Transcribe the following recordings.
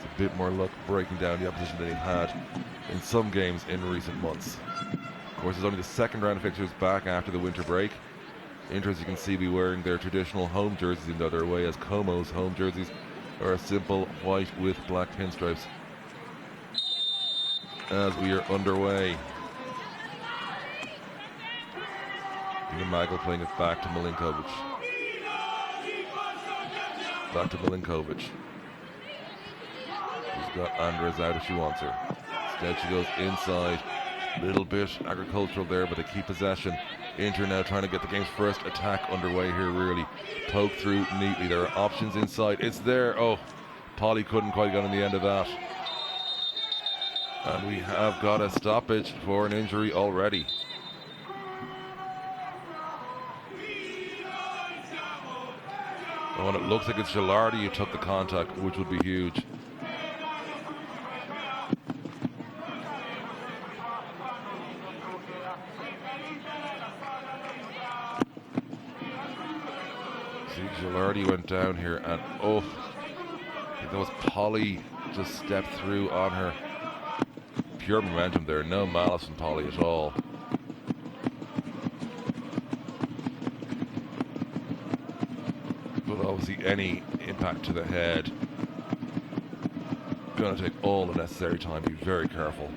a bit more luck breaking down the opposition than he had in some games in recent months. Of course, it's only the second round of fixtures back after the winter break. Inter, as you can see, be wearing their traditional home jerseys in the other way, as Como's home jerseys are a simple white with black pinstripes. As we are underway, Magel playing it back to Milinkovic. Back to Milinkovic. She's got Andres out if she wants her. Instead she goes inside. Little bit agricultural there, but they keep possession. Inter now trying to get the game's first attack underway here, really. Poke through neatly. There are options inside. It's there. Oh, Polly couldn't quite get on the end of that. And we have got a stoppage for an injury already. Oh, and it looks like it's Gilardi who took the contact, which would be huge. Gilardi went down here, and oh, I think that was Polly just stepped through on her. Pure momentum there, no malice from Polly at all. But obviously any impact to the head, going to take all the necessary time, be very careful.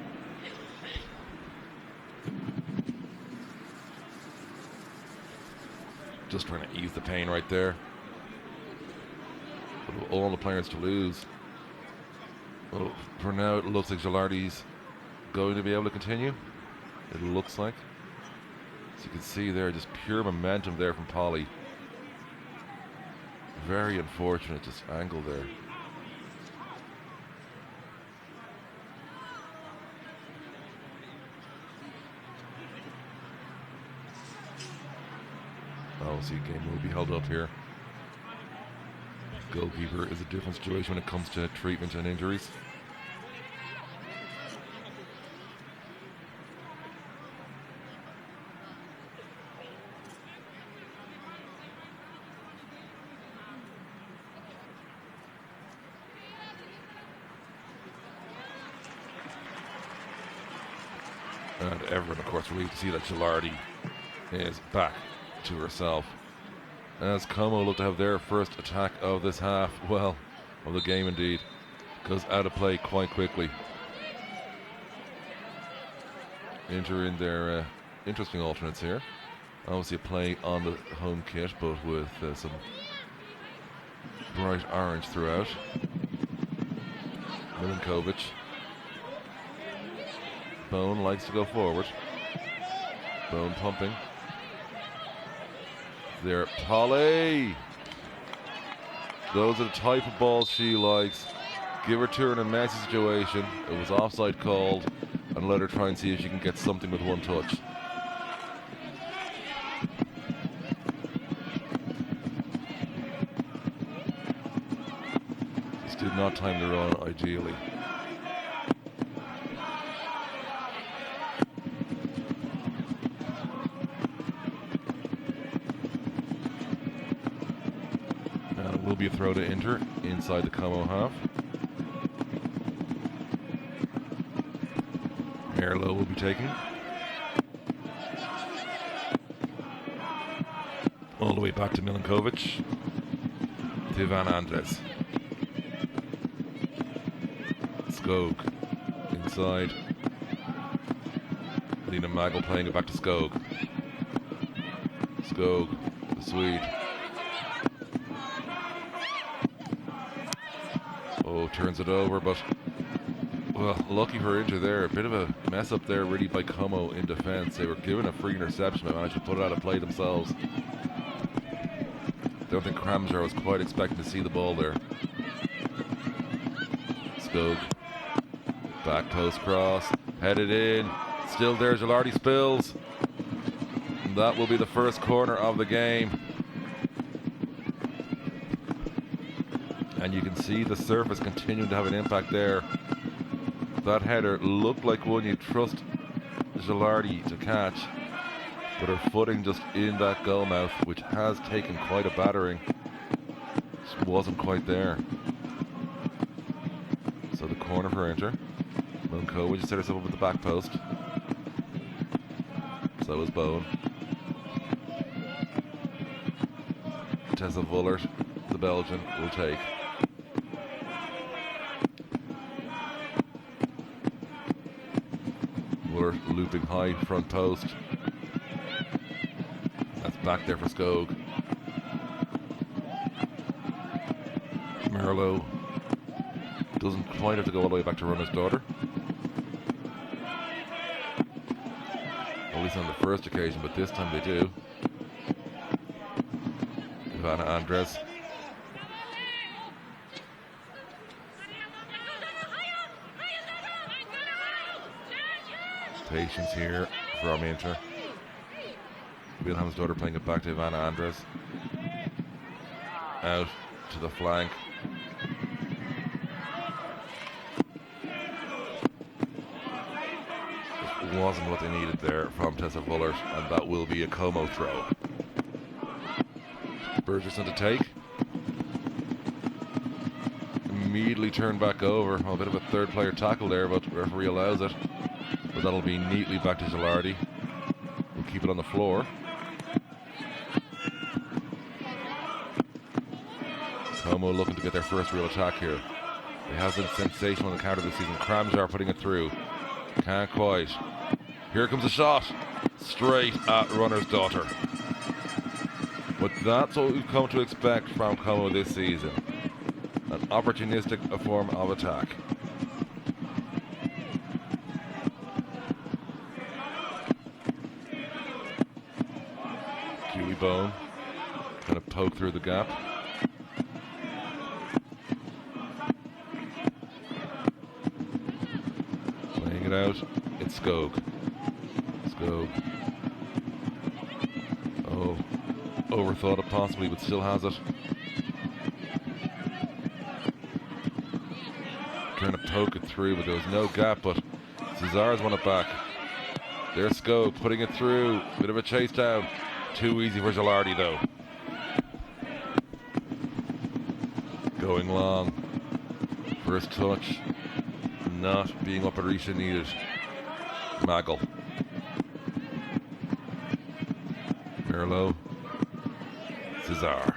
Just trying to ease the pain right there. But all the players to lose. Well, for now it looks like Gilardi's going to be able to continue. It looks like. As you can see there, just pure momentum there from Polly. Very unfortunate, just angle there. Obviously, game will be held up here. Goalkeeper is a different situation when it comes to treatment and injuries. And everyone, of course, relieved to see that Gilardi is back to herself. As Como look to have their first attack of this half, well, of the game indeed, goes out of play quite quickly. Inter in their interesting alternates here. Obviously a play on the home kit, but with some bright orange throughout. Milinkovic. Bone likes to go forward. Bone pumping. There, Polly. Those are the type of balls she likes. Give her to her in a messy situation. It was offside called, and let her try and see if she can get something with one touch. Just did not time the run ideally. Will be a throw to Inter inside the Como half. Merlo will be taking. All the way back to Milinkovic. To Van Andres. Skog inside. Lena Magel playing it back to Skog. Skog, the Swede. Oh, turns it over, but well, lucky for Inter there. A bit of a mess up there really by Como in defence. They were given a free interception, but managed to put it out of play themselves. Don't think Kramjar was quite expecting to see the ball there. Skog. Back post cross. Headed in. Still there, Gilardi spills. And that will be the first corner of the game. And you can see the surface continuing to have an impact there. That header looked like one you trust Gilardi to catch, but her footing just in that goal mouth, which has taken quite a battering, just wasn't quite there. So the corner for Inter. Milan just set herself up at the back post. So is Bowen. Tessa Vullert, the Belgian, will take. Vullert looping high front post. That's back there for Skog. Merlot doesn't quite have to go all the way back to Runner's daughter. At least on the first occasion, but this time they do. Ivana Andres. Patience here from Inter. Wilhelm's daughter playing it back to Ivana Andres. Out to the flank. It wasn't what they needed there from Tessa Vullert, and that will be a Como throw. Burgesson to take. Immediately turned back over. A bit of a third player tackle there, but the referee allows it. But that'll be neatly back to Gilardi. We'll keep it on the floor. Como looking to get their first real attack here. They have been sensational in the counter this season. Kramjar putting it through. Can't quite. Here comes a shot. Straight at Runner's daughter. But that's what we've come to expect from Como this season. An opportunistic form of attack. Keely Bone kind of poke through the gap. Playing it out. It's Skog. Skog. Oh, overthought it possibly, but still has it. Trying to poke it through, but there was no gap, but Cesar's won it back. There's Skog putting it through. Bit of a chase down. Too easy for Gilardi though. Going long. First touch. Not being what Berisha needed. Magel. Merlot. Cesar.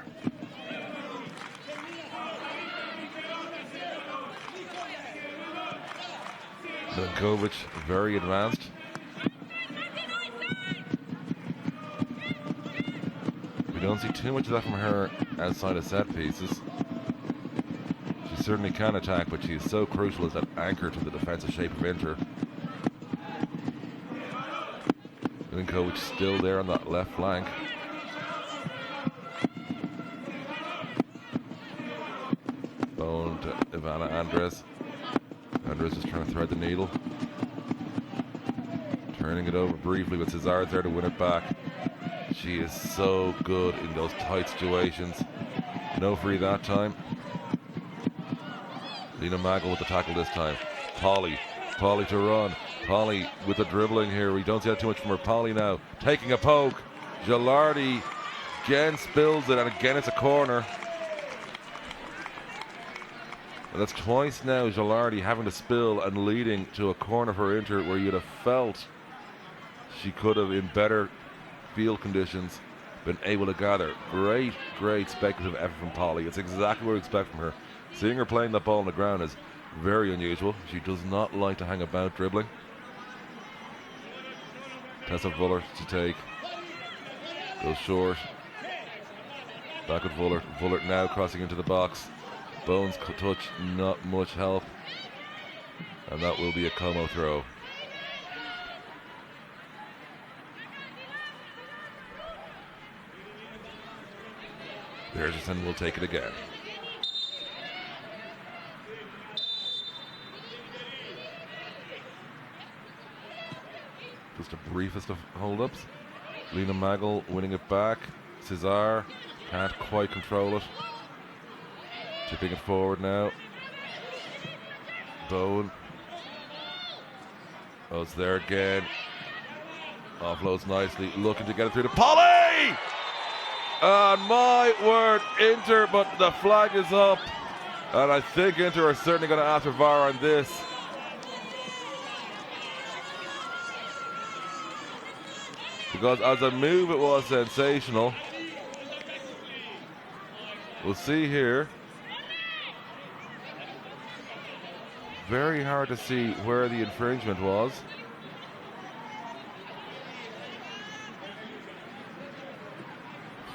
Milankovic very advanced. We don't see too much of that from her outside of set pieces. She certainly can attack, but she is so crucial as that anchor to the defensive shape of Inter. Milankovic still there on that left flank. Bone to Ivana Andres. Andres is trying to thread the needle. Turning it over briefly, but Cesar's there to win it back. She is so good in those tight situations. No free that time. Lena Magel with the tackle this time. Polly to run. Polly with the dribbling here. We don't see that too much from her. Polly now taking a poke. Gilardi again spills it, and again it's a corner. And that's twice now Gilardi having to spill and leading to a corner for Inter, where you'd have felt she could have, in better field conditions, been able to gather. Great speculative effort from Polly. It's exactly what we expect from her. Seeing her playing that ball on the ground is very unusual. She does not like to hang about dribbling. Tessa Vullert to take. Goes short. Back with Vullert. Vullert now crossing into the box. Bones touch, not much help. And that will be a Como throw. Bergerson will take it again. Just the briefest of hold-ups. Lena Magel winning it back. Cesar can't quite control it. Tipping it forward now. Bowen. Oh, it's there again. Offloads nicely. Looking to get it through to Polly! And my word, Inter, but the flag is up. And I think Inter are certainly going to ask for VAR on this. Because as a move it was sensational. We'll see here. Very hard to see where the infringement was.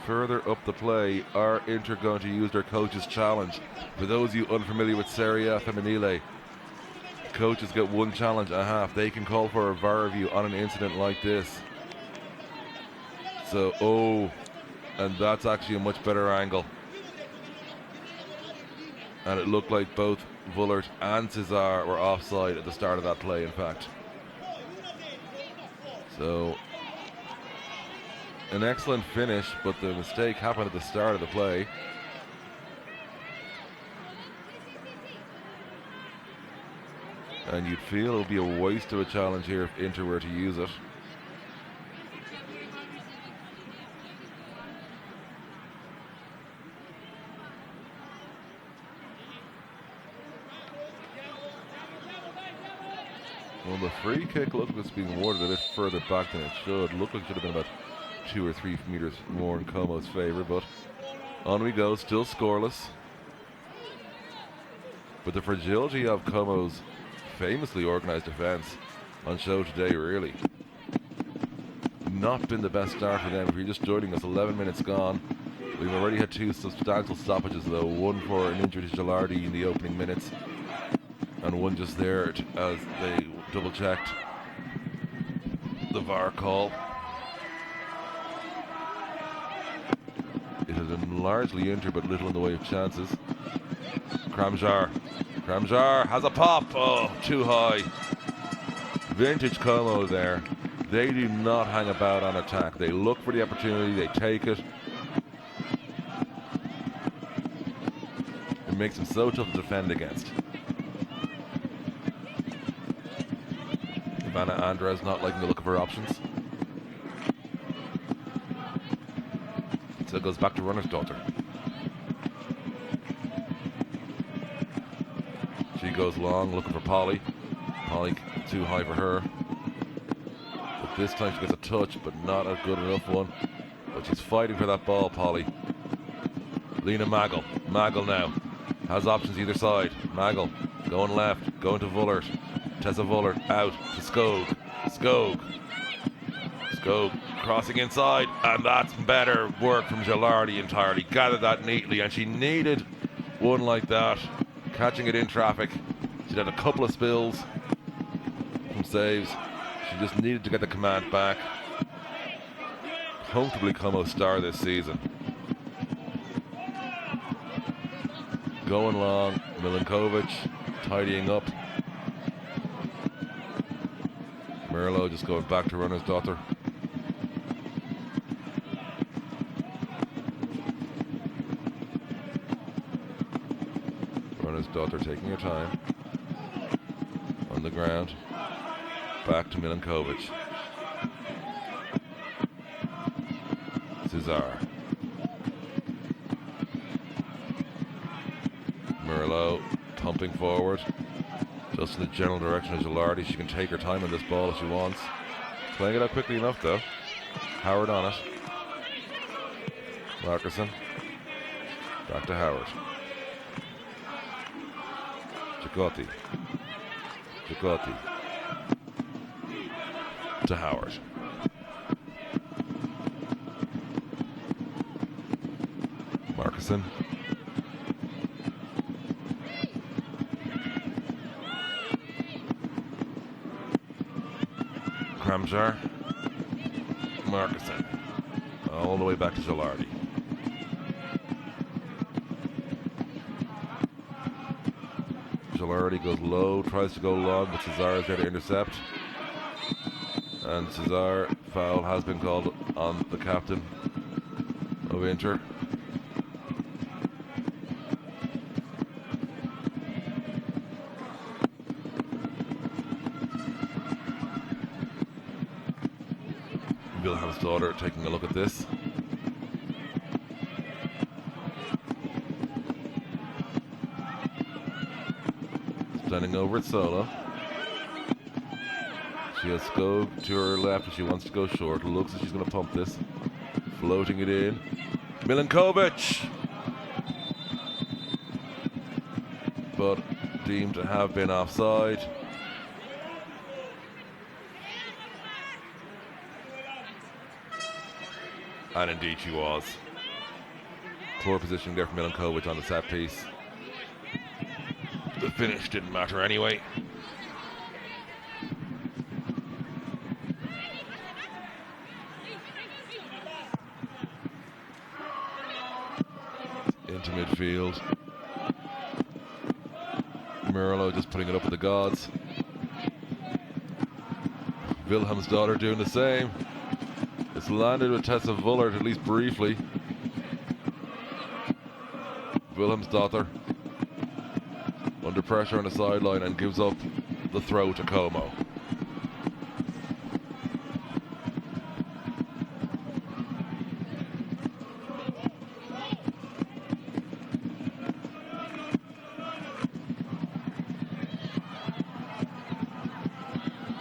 Further up the play, are Inter going to use their coach's challenge? For those of you unfamiliar with Serie A Femminile, coaches get one challenge and a half. They can call for a VAR review on an incident like this. So, and that's actually a much better angle. And it looked like both Vullert and Cesar were offside at the start of that play, in fact. So, an excellent finish, but the mistake happened at the start of the play. And you'd feel it would be a waste of a challenge here if Inter were to use it. Well, the free kick looked like it's being awarded a bit further back than it should. Looked like it should have been about 2 or 3 meters more in Como's favour, but on we go, still scoreless. But the fragility of Como's famously organised defence on show today, really. Not been the best start for them. If you're just joining us, 11 minutes gone. We've already had 2 substantial stoppages though, one for an injury to Gilardi in the opening minutes, and one just there as they double-checked the VAR call. It has been largely Inter, but little in the way of chances. Kramjar has a pop. Oh, too high. Vintage Como there. They do not hang about on attack. They look for the opportunity, they take it. It makes them so tough to defend against. Ivana Andres not liking the look of her options. So it goes back to runner's daughter. She goes long, looking for Polly. Polly too high for her. But this time she gets a touch, but not a good enough one. But she's fighting for that ball, Polly. Lena Magel. Magel now. Has options either side. Magel going left, going to Vullert. Tessa Vullert out to Skog. Skog crossing inside, and that's better work from Gilardi entirely. Gathered that neatly, and she needed one like that. Catching it in traffic. She'd had a couple of spills from saves. She just needed to get the command back. Comfortably Como star this season. Going long, Milankovic tidying up. Merlo just going back to runner's daughter. Runner's daughter taking her time. On the ground. Back to Milankovic. Cesar. Merlo pumping forward. Just in the general direction of Gilardi. She can take her time on this ball if she wants. Playing it out quickly enough though. Howard on it. Markerson. Back to Howard. Gigotti. To Howard. Markerson. Kramjar. Markerson. All the way back to Gilardi. Gilardi goes low, tries to go long, but Cesar is there to intercept. And Cesar, foul has been called on the captain of Inter. Wilhelm's daughter taking a look at this. Sending over it solo. She has Skog to her left, but she wants to go short. Looks like she's going to pump this. Floating it in. Milankovic! But deemed to have been offside. And indeed she was. Poor positioning there for Milankovic on the set piece. The finish didn't matter anyway. Into midfield. Merlo just putting it up with the gods. Wilhelm's daughter doing the same. It's landed with Tessa Vullert, at least briefly. Wilhelm's daughter under pressure on the sideline and gives up the throw to Como.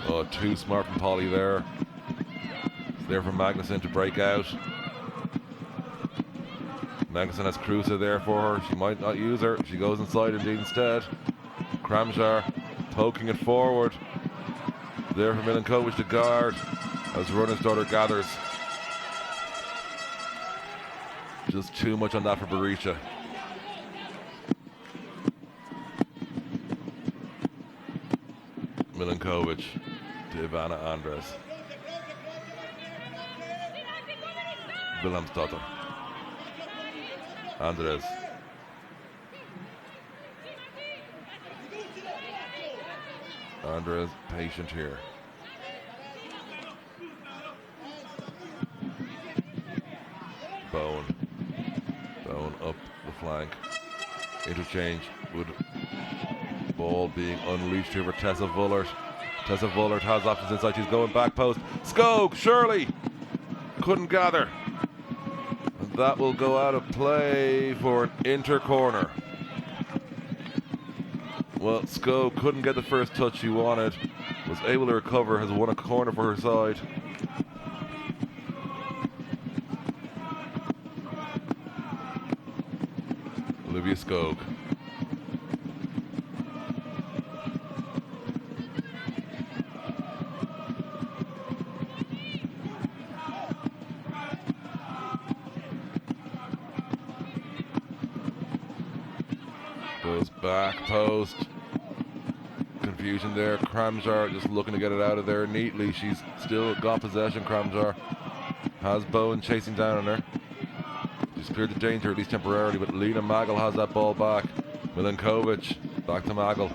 Oh, too smart from Polly there. It's there for Magnuson to break out. Magnuson has Cruza there for her. She might not use her. She goes inside indeed instead. Kramjar poking it forward. There for Milankovic to guard as Runner's daughter gathers. Just too much on that for Berisha. Milankovic to Ivana Andres. Wilhelm's daughter. Andres. Andres patient here. Bone up the flank. Interchange with ball being unleashed here for Tessa Vullert. Tessa Vullert has options inside. She's going back post. Skog, Shirley couldn't gather. And that will go out of play for an Inter corner. Well, Skog couldn't get the first touch she wanted. Was able to recover, has won a corner for her side. Olivia Skog. Goes back post. Confusion there. Kramjar just looking to get it out of there neatly. She's still got possession. Kramjar has Bowen chasing down on her. She's cleared the danger, at least temporarily, but Lena Magel has that ball back. Milankovic back to Magel.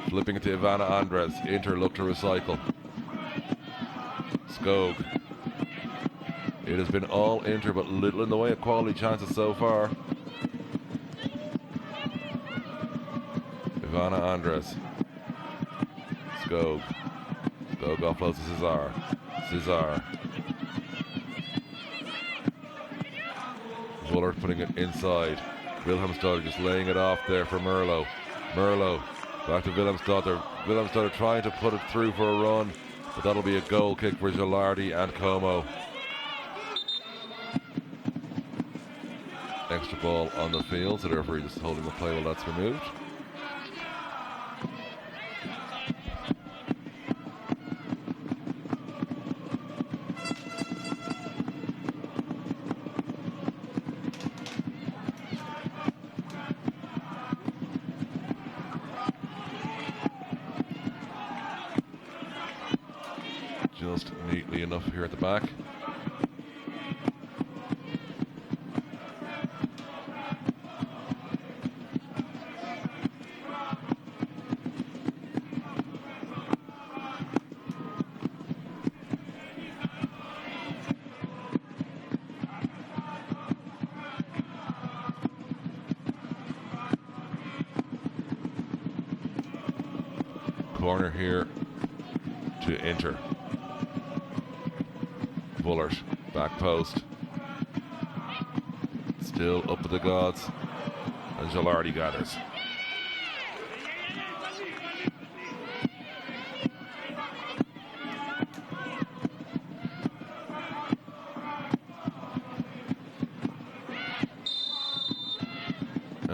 Flipping it to Ivana Andres. Inter look to recycle. Skog. It has been all Inter, but little in the way of quality chances so far. Ivana Andres. Skog. Skog offloads to Cesar. Cesar. Vullert putting it inside. Wilhelmsdottir just laying it off there for Merlo. Merlo back to Wilhelmsdottir. Wilhelmsdottir trying to put it through for a run, but that'll be a goal kick for Gilardi and Como. Extra ball on the field, so therefore just holding the play while that's removed. Just neatly enough here at the back. Corner here to Inter. Vullert, back post. Still up with the gods. And Gilardi gathers.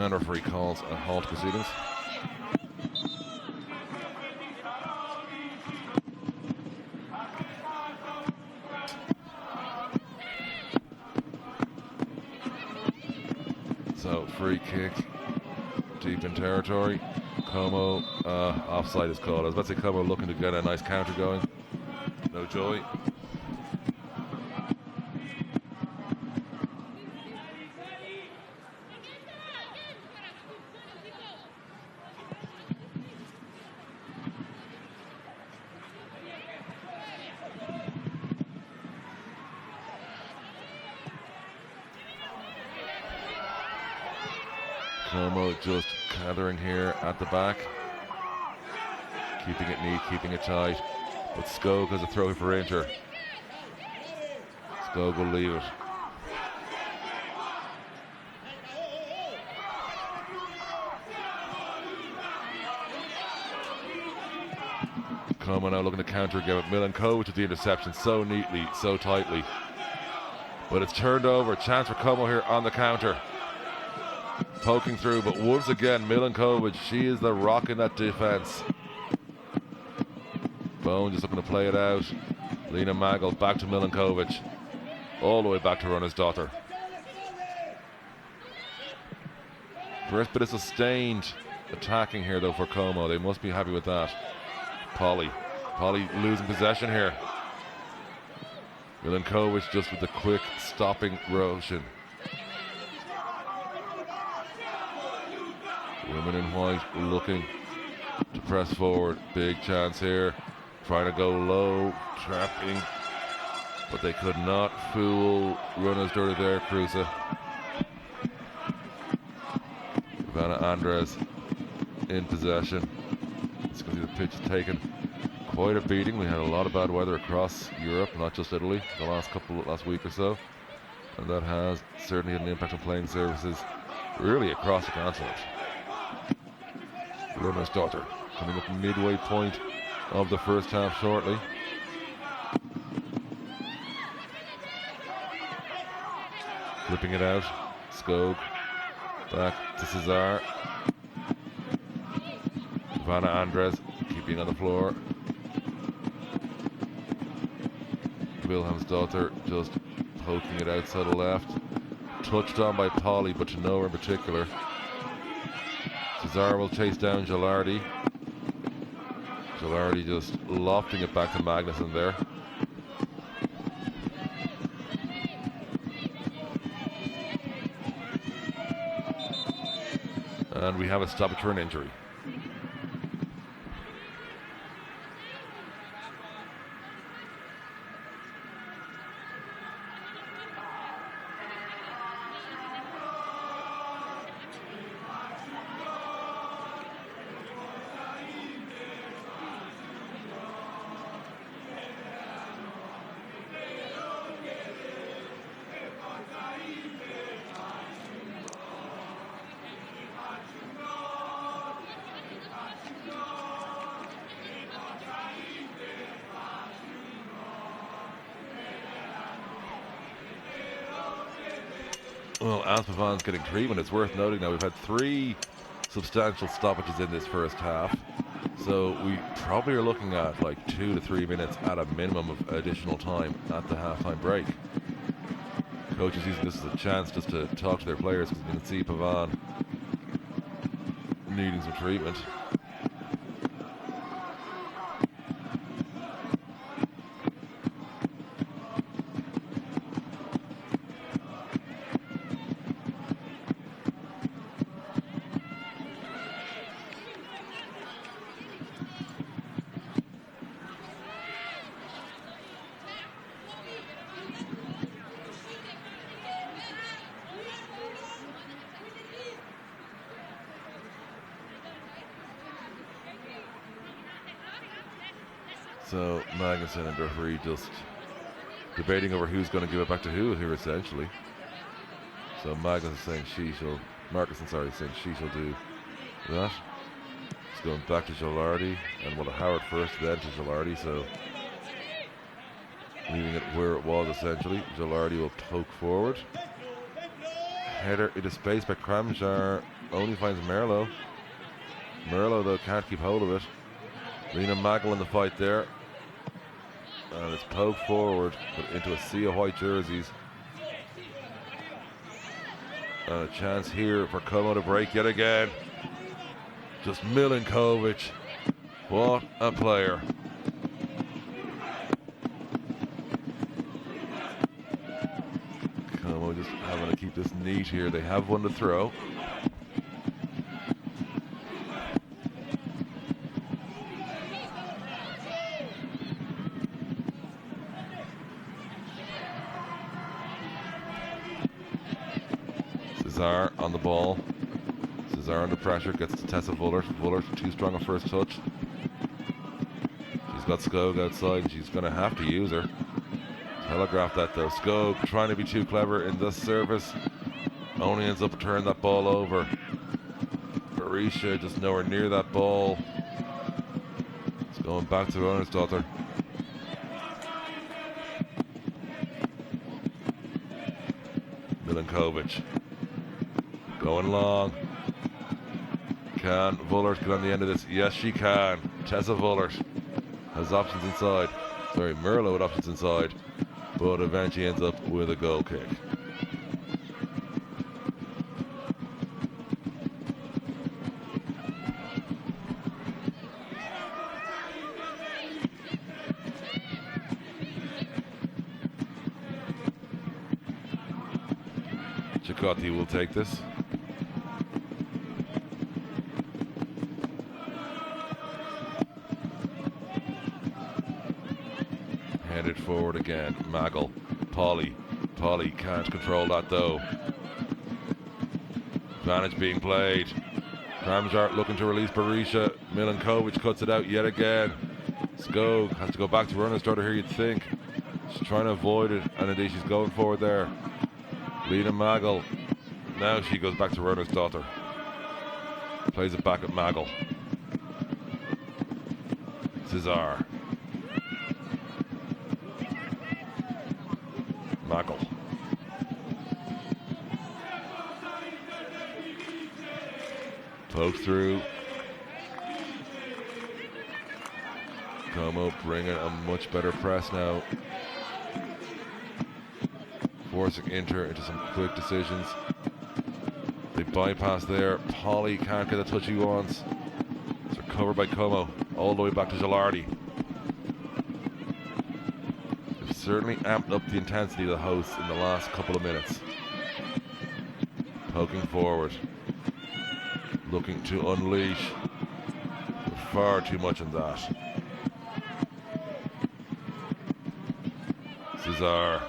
And referee calls a halt to proceedings. So free kick, deep in territory. Como, offside is called. I was about to say Como looking to get a nice counter going. No joy. Como just gathering here at the back. Keeping it neat, keeping it tight. But Skog has a throw for Inter. Skog will leave it. Como now looking to counter again with Milan Women with the interception so neatly, so tightly. But it's turned over. Chance for Como here on the counter. Poking through, but once again, Milankovic, she is the rock in that defense. Bone just looking to play it out. Lena Magel back to Milankovic. All the way back to Runnersdottir. First bit of sustained attacking here though for Como. They must be happy with that. Polly losing possession here. Milankovic just with the quick stopping motion. Women in white looking to press forward. Big chance here. Trying to go low, trapping, but they could not fool Runnersdottir there, Kruse. Ivana Andres in possession. It's going to see the pitch taken quite a beating. We had a lot of bad weather across Europe, not just Italy, the last week or so. And that has certainly had an impact on playing services really across the continent. Runnersdottir coming up midway point of the first half shortly. Flipping it out. Skog back to Cesar. Ivana Andres keeping on the floor. Wilhelmsdottir just poking it outside the left. Touched on by Polly, but to nowhere in particular. Cesar will chase down Gilardi. Gilardi just lofting it back to Magnuson there. And we have a stoppage for an injury. Well, as Pavan's getting treatment, it's worth noting now we've had 3 substantial stoppages in this first half. So we probably are looking at like 2 to 3 minutes at a minimum of additional time at the halftime break. Coaches using this as a chance just to talk to their players because you can see Pavan needing some treatment. So Magnuson and the referee just debating over who's going to give it back to who here essentially. So Magnuson saying Marcusson saying she shall do that. It's going back to Gilardi, and Howard first, then to Gilardi, so leaving it where it was essentially. Gilardi will poke forward. Header into space by Kramjar. only finds Merlo. Merlo, though, can't keep hold of it. Lena Magel in the fight there. And it's poked forward, but into a sea of white jerseys. And a chance here for Como to break yet again. Just Milankovic. What a player. Como just having to keep this neat here. They have one to throw. Cesar on the ball. Cesar under pressure, gets to Tessa Vullert. Vullert too strong a first touch. She's got Skog outside and she's going to have to use her. Telegraph that though. Skog trying to be too clever in this service. Only ends up turning that ball over. Barisha just nowhere near that ball. It's going back to Runersdottir. Milankovic. Going long. Can Vullert get on the end of this? Yes, she can. Tessa Vullert has options inside. Sorry, Merlo with options inside. But eventually ends up with a goal kick. Cicotti will take this. Headed forward again. Magel. Polly. Polly can't control that though. Advantage being played. Kramjart looking to release Barisha. Milankovic cuts it out yet again. Skog has to go back to Runersdottir here, you'd think. She's trying to avoid it, and indeed she's going forward there. Lena Magel. Now she goes back to Runersdottir. Plays it back at Magel. Cesar. Magel. Poke through. Como bringing a much better press now. Forcing Inter into some quick decisions. They bypass there. Polly can't get the touch he wants. It's recovered by Como. All the way back to Gilardi. They've certainly amped up the intensity of the hosts in the last couple of minutes. Poking forward. Looking to unleash. But far too much on that. Cesar.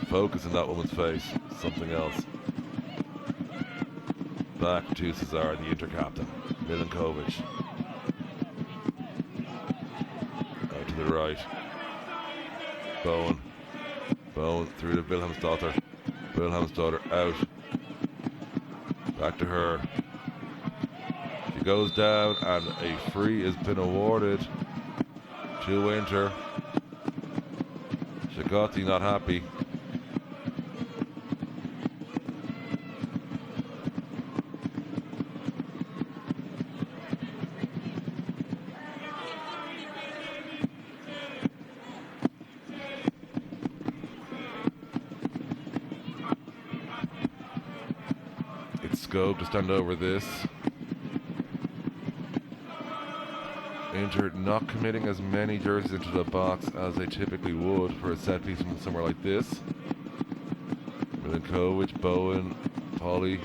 Focus in that woman's face. Something else. Back to Cesar, the inter-captain. Milankovic. Out to the right. Bowen. Bowen through to Wilhelmsdottir. Wilhelmsdottir out. Back to her. She goes down and a free has been awarded to Inter. Cicotti not happy. Skog to stand over this. Inter not committing as many jerseys into the box as they typically would for a set piece from somewhere like this. Milankovic, Bowen, Polly.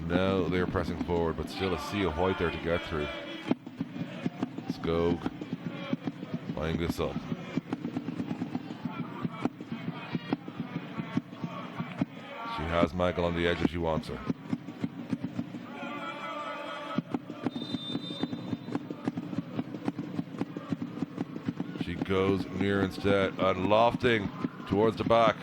Now they're pressing forward, but still a sea of white there to get through. Skog lining this up. She has Michael on the edge if she wants her. She goes near instead and lofting towards the back.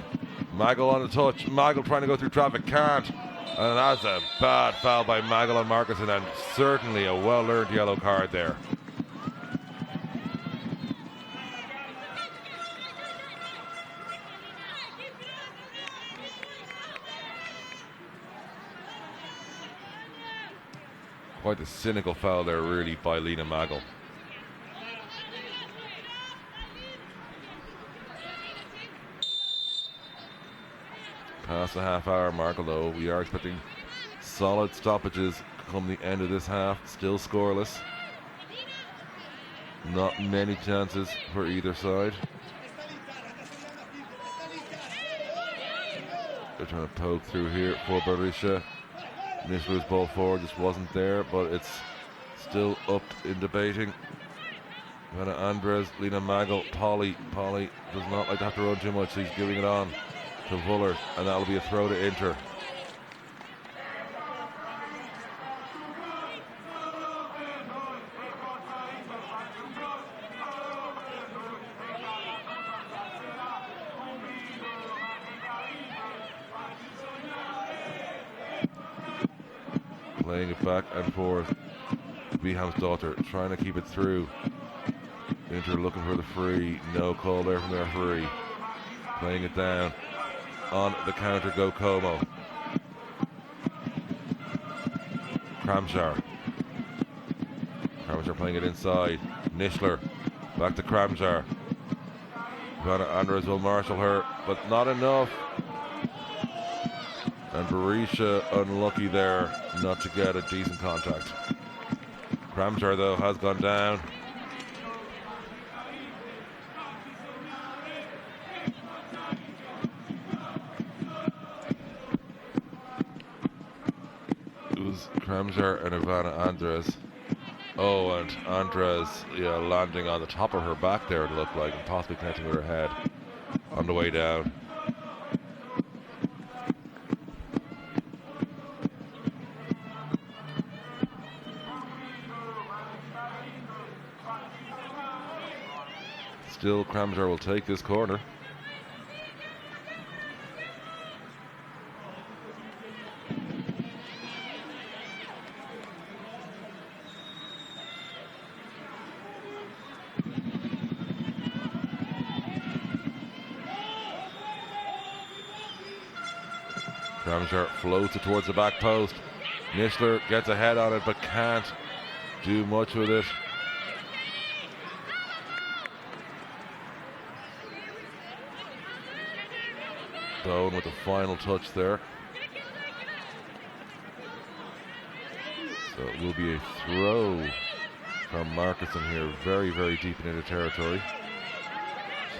Magel on the touch. Magel trying to go through traffic, can't. And that's a bad foul by Magel on Markussen, and certainly a well-earned yellow card there. Quite a cynical foul there, really, by Lena Magel. Past the half-hour mark, although we are expecting solid stoppages come the end of this half. Still scoreless. Not many chances for either side. They're trying to poke through here for Berisha. Nishler's ball forward just wasn't there, but it's still up in debating. Vanna Andres, Lena Magel, Polly. Polly does not like to have to run too much, so he's giving it on to Vuller, and that'll be a throw to Inter. Playing it back and forth. Bihamsdottir trying to keep it through. Inter looking for the free. No call there from the referee. Playing it down. On the counter go Como. Kramjar. Kramjar playing it inside. Nischler. Back to Kramjar. Vanna Andres will marshal her, but not enough. And Berisha unlucky there not to get a decent contact. Kramjar though has gone down. It was Kramjar and Ivana Andres. Oh, and Andres landing on the top of her back there, it looked like, and possibly connecting with her head on the way down. Still, Kramjar will take this corner. Kramjar floats it towards the back post. Nischler gets a head on it but can't do much with it. Doan with the final touch there. So it will be a throw from Markinson here, very, very deep into territory.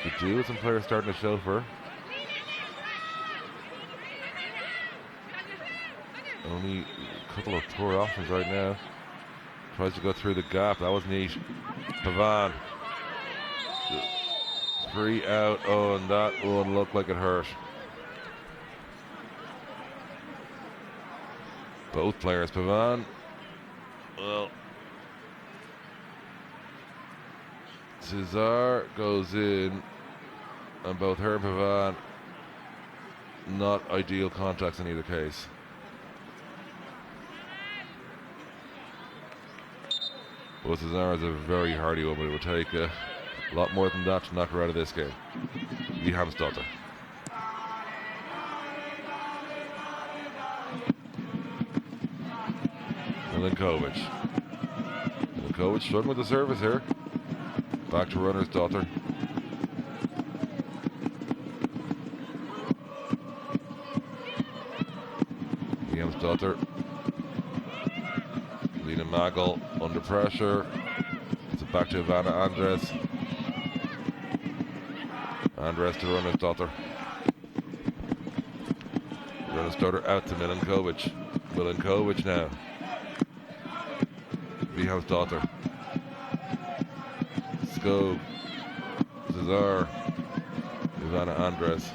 She could do with some players starting to show for her. Only a couple of poor options right now. Tries to go through the gap. That was neat. Pavan. 3 out. Oh, and that one looked like it hurt. Both players, Pavan. Well, Cesar goes in, and both her and Pavan, not ideal contacts in either case. Well, Cesar is a very hardy woman. It would take a lot more than that to knock her out of this game. Bihamsdottir. Milinkovic. Milinkovic struggling with the service here. Back to runner's daughter. Bihamsdottir. Lena Magel under pressure. It's back to Ivana Andres. Andres to runner's daughter. Runner's daughter out to Milinkovic. Milinkovic now. Bihamsdottir. Skog. Cesar. Ivana Andres.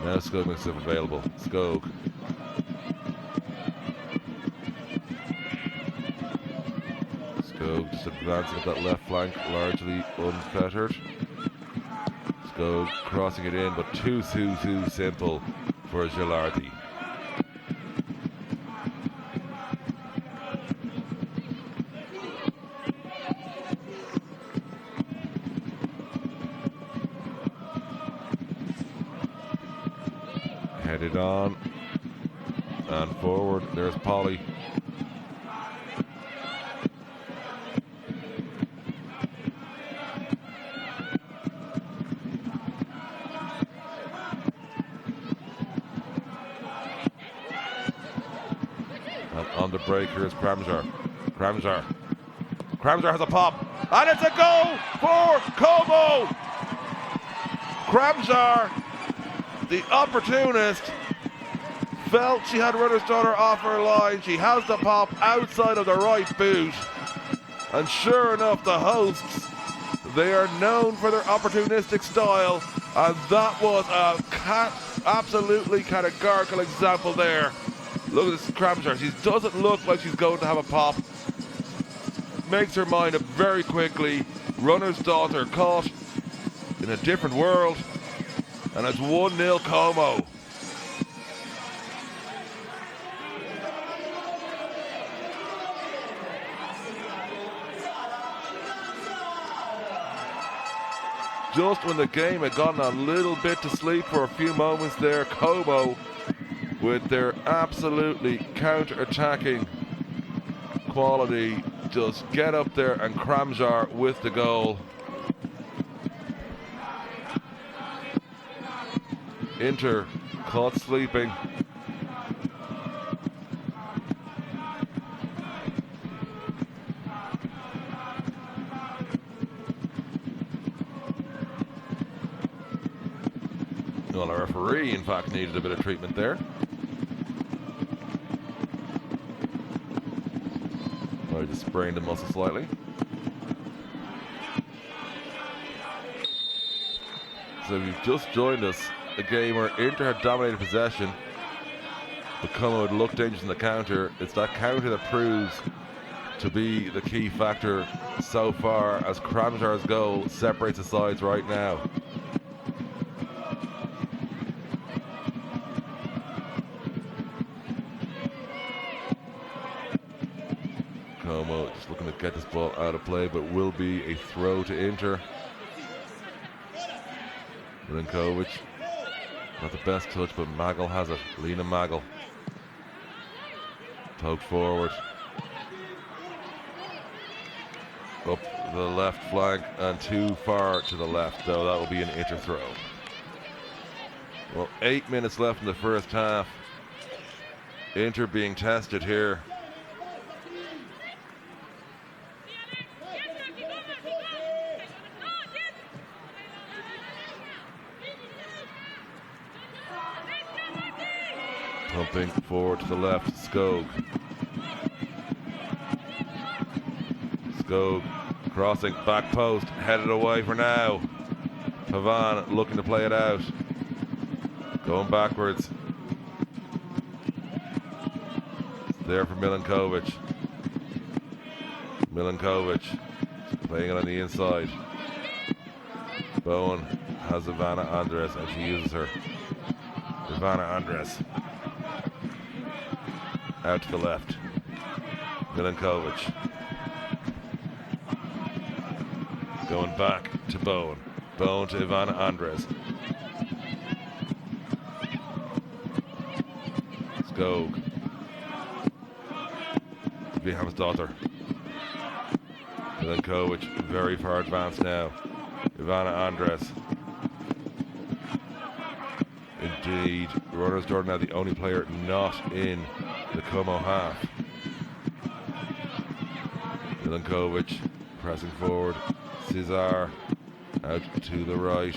Now Skog makes himself available. Skog. Skog just advancing up that left flank, largely unfettered. Skog crossing it in, but too simple for Gilardi. Headed on and forward. There's Polly. break. Here's Kramjar. Kramjar has a pop, and it's a goal for Como. Kramjar, the opportunist, felt she had runner's daughter off her line. She has the pop outside of the right boot, and sure enough, the hosts, they are known for their opportunistic style, and that was a absolutely categorical example there. Look at this Kramjar. She doesn't look like she's going to have a pop. Makes her mind up very quickly. Runner's daughter caught in a different world, and it's 1-0 Como. Just when the game had gotten a little bit to sleep for a few moments there, Como, with their absolutely counter-attacking quality, just get up there, and Kramjar with the goal. Inter caught sleeping. Well, our referee, in fact, needed a bit of treatment there. I just sprained the muscle slightly. So if you've just joined us, a game where Inter had dominated possession, but Como had looked dangerous in the counter. It's that counter that proves to be the key factor so far, as Kramjar's goal separates the sides right now. Como just looking to get this ball out of play, but will be a throw to Inter. Milinkovic, not the best touch, but Magel has it. Lena Magel. Poked forward. Up the left flank and too far to the left, though that will be an Inter throw. Well, 8 minutes left in the first half. Inter being tested here. Pumping forward to the left, Skog. Skog crossing, back post, headed away for now. Pavan looking to play it out. Going backwards. It's there for Milinkovic. Milinkovic playing it on the inside. Bowen has Ivana Andres, and she uses her. Ivana Andres. Out to the left. Milinkovic. Going back to Bowen. Bowen to Ivana Andres. Skog. Viham's daughter. Milinkovic very far advanced now. Ivana Andres. Indeed, runner's daughter now the only player not in the Como half. Milinkovic pressing forward. Cesar out to the right.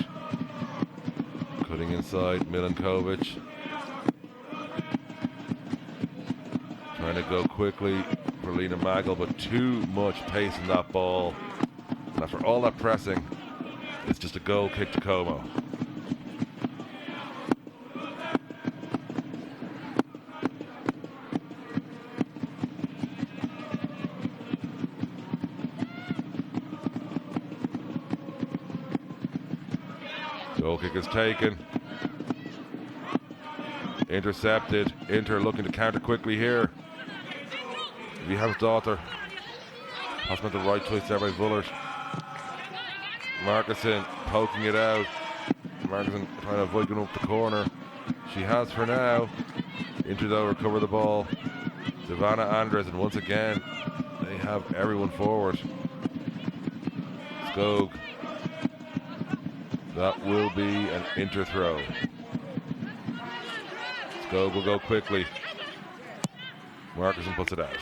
Cutting inside. Milinkovic trying to go quickly for Lena Magel, but too much pace in that ball. And after all that pressing, it's just a goal kick to Como. Goal kick is taken. Intercepted. Inter looking to counter quickly here. Viham's daughter. That's meant the right choice there by Vullert. Markuson poking it out. Markuson trying to avoid going up the corner. She has for now. Inter though recover the ball. Savannah Andres, and once again they have everyone forward. Skog. That will be an Inter throw. Skog will go quickly. Markerson puts it out.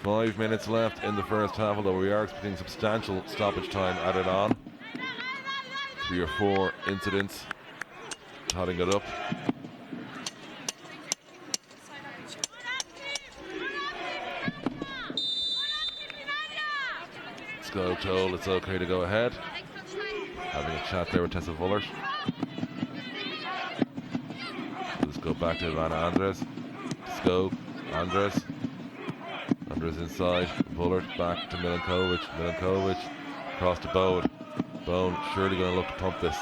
Five minutes left in the first half, although we are expecting substantial stoppage time added on. 3 or 4 incidents totting it up. Skog told it's okay to go ahead. Having a chat there with Tessa Vullert. Let's go back to Ivana Andres. Skog, Andres. Andres inside. Vullert back to Milankovic. Milankovic across to Bowen. Bowen surely going to look to pump this.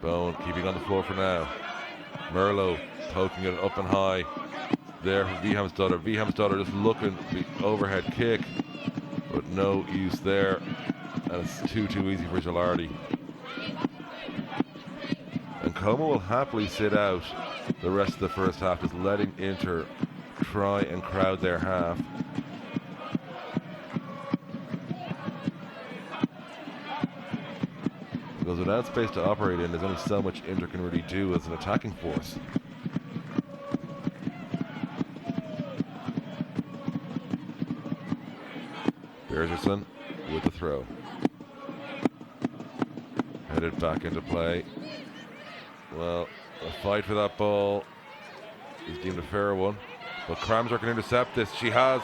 Bowen keeping on the floor for now. Merlo poking it up and high. There for Vihamsdottir. Vihamsdottir just looking the overhead kick, but no use there. And it's too easy for Gilardi. And Como will happily sit out the rest of the first half, just letting Inter try and crowd their half. Because without space to operate in, there's only so much Inter can really do as an attacking force. Bergerson with the throw. Headed back into play. Well, a fight for that ball is deemed a fair one. But Kramzar can intercept this. She has.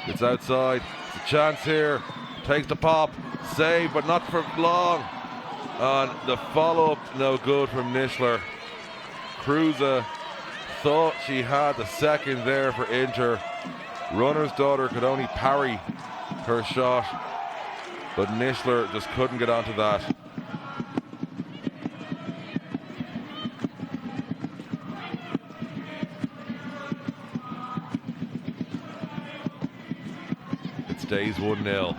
It's outside. It's a chance here. Takes the pop. Save, but not for long. And the follow-up, no good from Nischler. Kruse thought she had the second there for Inter. Runner's daughter could only parry her shot, but Nischler just couldn't get onto that. It stays 1-0.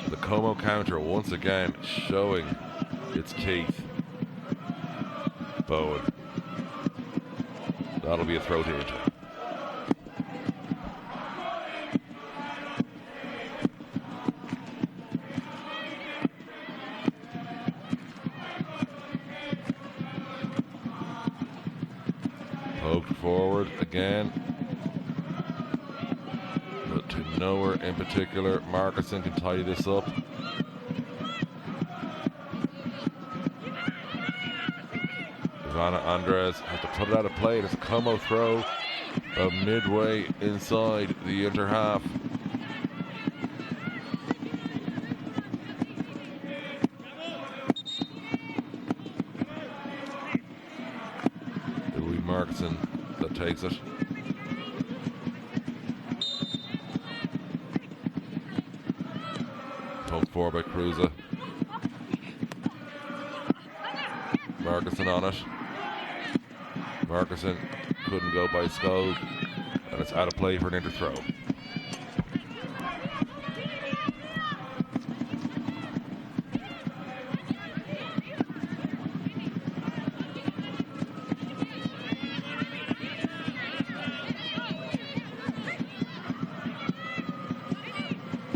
The Como counter once again showing its teeth. Bowen. That'll be a throw to Inter. Poked forward again, but to nowhere in particular. Markerson can tidy this up. Ivana Andres has to put it out of play. It's a Como throw midway inside the Inter half. It'll be Markerson that takes it. Pumped forward by Kruse. Markerson on it. Markerson couldn't go by Skog, and it's out of play for an Inter throw.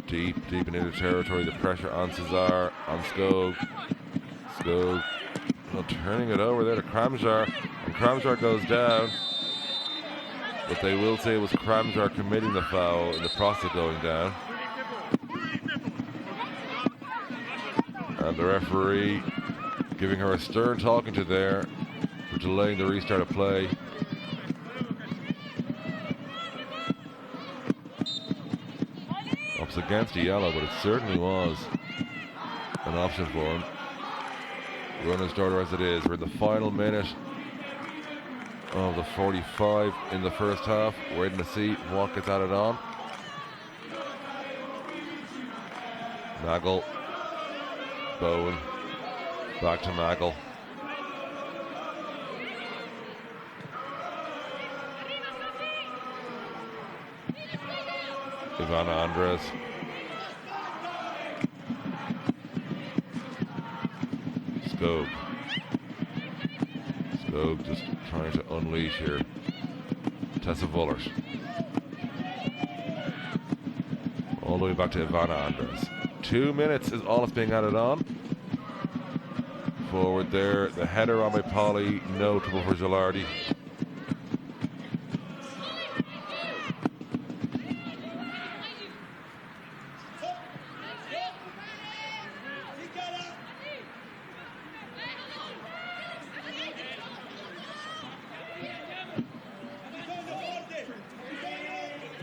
Deep in Inter territory, the pressure on Cesar, on Skog. Skog turning it over there to Kramzar, and Kramzar goes down, but they will say it was Kramzar committing the foul in the process of going down. And the referee giving her a stern talking to there for delaying the restart of play. Ups against a yellow, but it certainly was an option for him. Runner's daughter as it is. We're in the final minute of the 45 in the first half. Waiting to see what gets added on. Magel. Bowen. Back to Magel. Ivana Andres. Skog. Skog just trying to unleash here. Tessa Vullert. All the way back to Ivana Andres. 2 minutes is all that's being added on. Forward there, the header on by Polly, no trouble for Gilardi.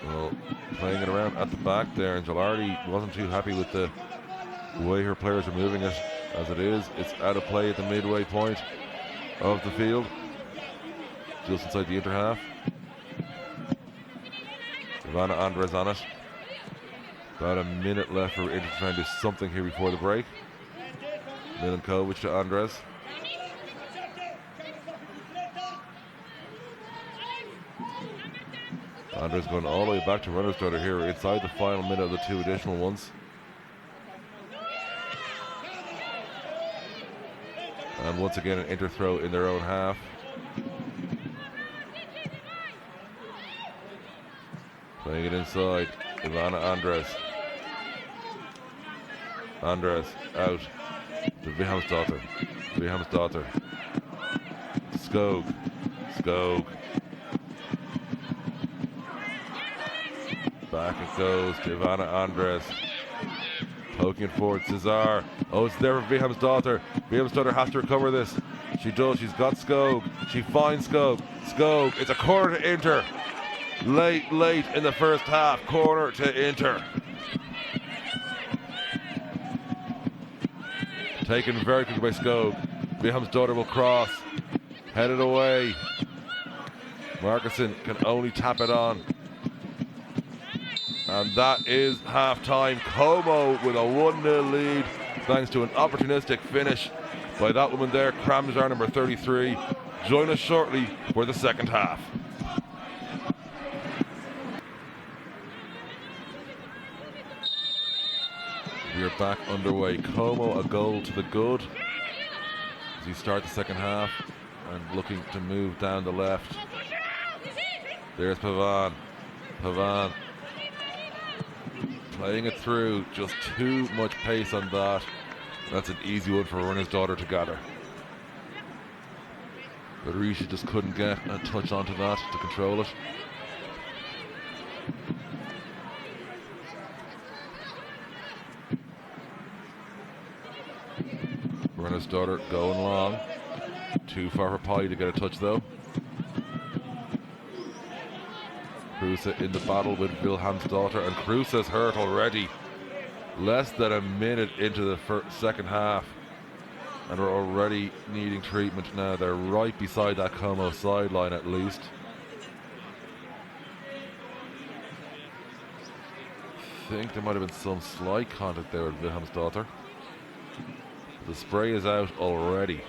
Well, playing it around at the back there, and Gilardi wasn't too happy with the way her players are moving it. As it is, it's out of play at the midway point of the field, just inside the inter half. Ivana Andres on it. About a minute left for Inter to try and do something here before the break. Milankovic to Andres. Andres going all the way back to runner's daughter here inside the final minute of the two additional ones. And once again an Inter throw in their own half. Playing it inside, Ivana Andres. Andres out to Vilhelmsdottir. Vilhelmsdottir. Skog. Skog. Back it goes to Ivana Andres. Poking it forward, Cesar. Oh, it's there for Vilhelmsdottir. Vilhelmsdottir has to recover this. She does, she's got Skog. She finds Skog. Skog, it's a corner to Inter. Late in the first half, corner to Inter. Taken very quickly by Skog. Vilhelmsdottir will cross. Headed away. Markussen can only tap it on. And that is half-time. Como with a 1-0 lead thanks to an opportunistic finish by that woman there, Kramjar, number 33. Join us shortly for the second half. We are back underway. Como a goal to the good as we start the second half and looking to move down the left. There's Pavan. Pavan playing it through, just too much pace on that. That's an easy one for Runner's Daughter to gather. But Risha just couldn't get a touch onto that to control it. Runner's Daughter going long. Too far for Polly to get a touch though. Kruse in the battle with Vilhelmsdottir, and Kruse's hurt already. Less than a minute into the second half, and we're already needing treatment now. They're right beside that Como sideline at least. I think there might have been some slight contact there with Vilhelmsdottir. The spray is out already.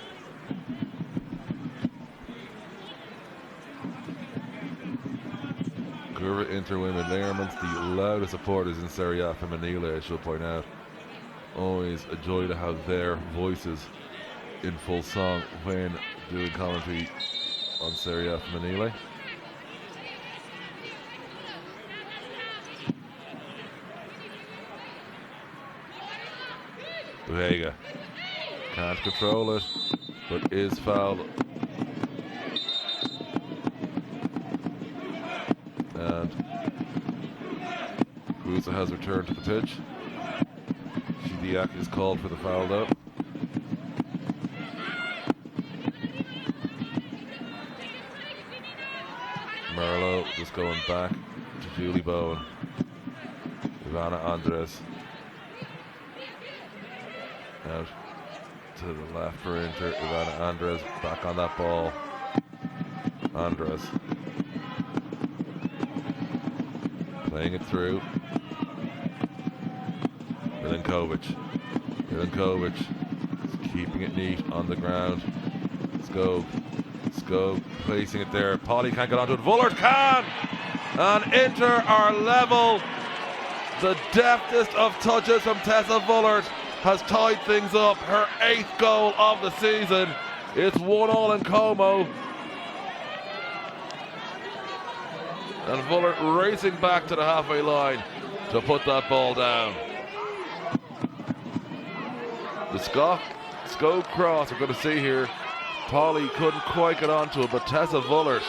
Curva Inter Women, they are amongst the loudest supporters in Serie A Femminile, I should point out. Always a joy to have their voices in full song when doing commentary on Serie A Femminile. Buhega can't control it, but is fouled. And Kruse has returned to the pitch. Shidiak is called for the foul though. Merlo just going back to Julie Bowen. Ivana Andres out to the left for Inter. Ivana Andres back on that ball. Andres playing it through. Milankovic. Milankovic keeping it neat on the ground. Skog. Skog placing it there. Polly can't get onto it. Vullert can! And Inter are level. The deftest of touches from Tessa Vullert has tied things up. Her 8th goal of the season. It's 1-1 in Como. And Vullert racing back to the halfway line to put that ball down. The Skog cross we're going to see here. Polly couldn't quite get onto it, but Tessa Vullert.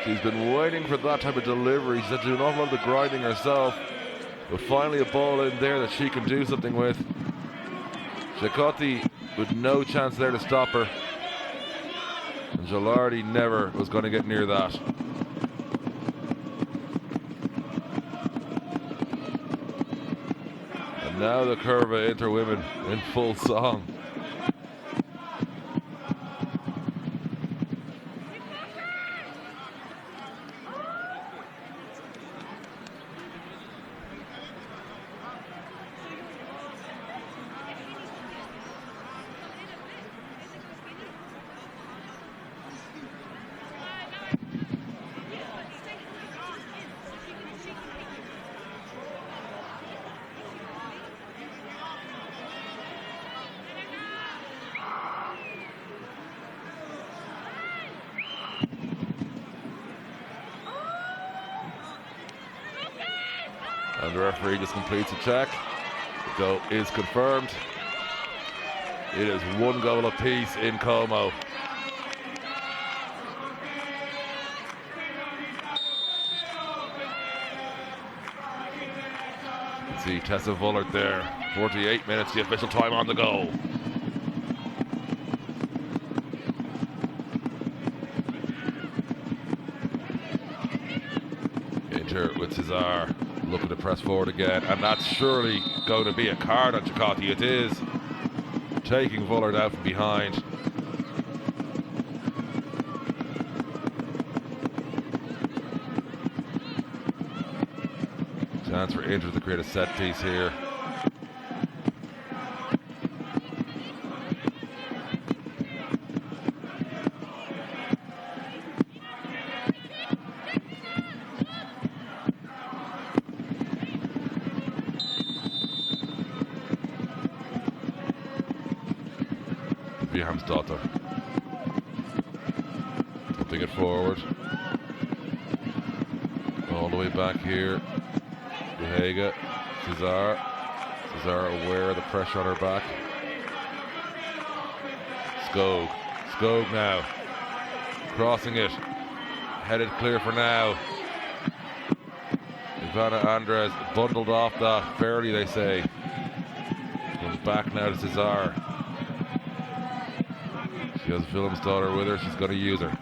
She's been waiting for that type of delivery. She's had to do an awful lot of the grinding herself. But finally a ball in there that she can do something with. Giacotti with no chance there to stop her. And Gilardi never was going to get near that. And now the Curva Inter women in full song. And the referee just completes a check. The goal is confirmed. It is 1 goal apiece in Como. You can see Tessa Vullert there. 48 minutes, the official time on the goal. Inter with Cesar. Looking to press forward again, and that's surely going to be a card on Giacotti. It is. Taking Vullert out from behind. Chance for Inter to create a set piece here. Daughter. Putting it forward. All the way back here. Behega. Cesar. Cesar aware of the pressure on her back. Skog. Skog now. Crossing it. Headed clear for now. Ivana Andres bundled off that fairly, they say. Going back now to Cesar. She has Willem's daughter with her. She's going to use her.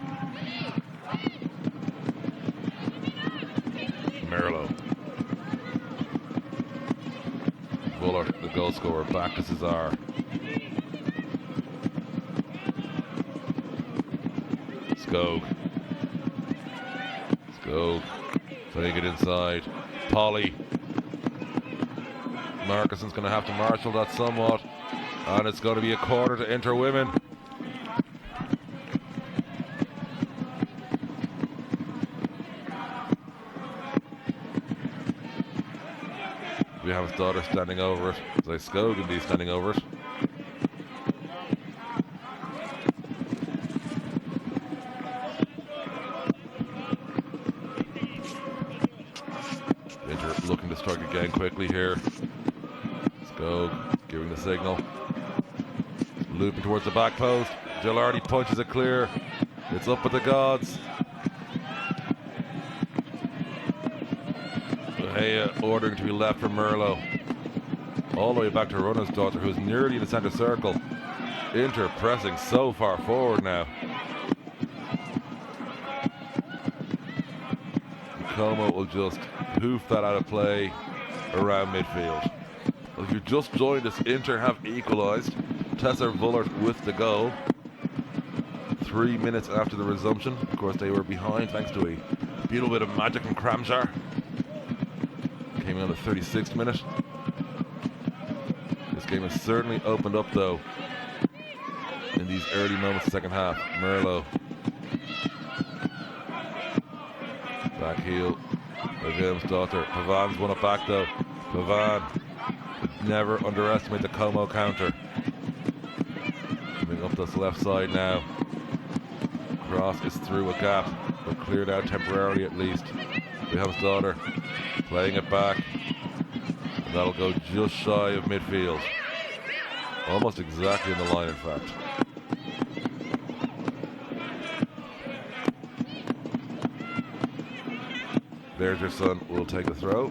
Merlo. Vullert, the goal scorer, back to Cesar. Skog. Skog. Putting it inside. Polly. Markinson's going to have to marshal that somewhat. And it's going to be a corner to Inter women. We have his daughter standing over it. It's like Skog indeed standing over it. Inter looking to strike again quickly here. Skog giving the signal. Looping towards the back post. Gilardi punches it clear. It's up with the gods. Ordering to be left for Merlo. All the way back to Runner's daughter, who's nearly in the centre circle. Inter pressing so far forward now. Como will just hoof that out of play around midfield. Well, if you've just joined us, Inter have equalised. Tessa Vullert with the goal. 3 minutes after the resumption. Of course, they were behind thanks to a beautiful bit of magic from Kramjar. Came in on the 36th minute. This game has certainly opened up though in these early moments of the second half. Merlo. Back heel by Willem's daughter. Pavan's won it back though. Pavan never underestimate the Como counter. Coming up this left side now. Cross is through a gap. but cleared out temporarily at least. Wilhelm's daughter playing it back. And that'll go just shy of midfield. Almost exactly in the line, in fact. There's your son, will take the throw.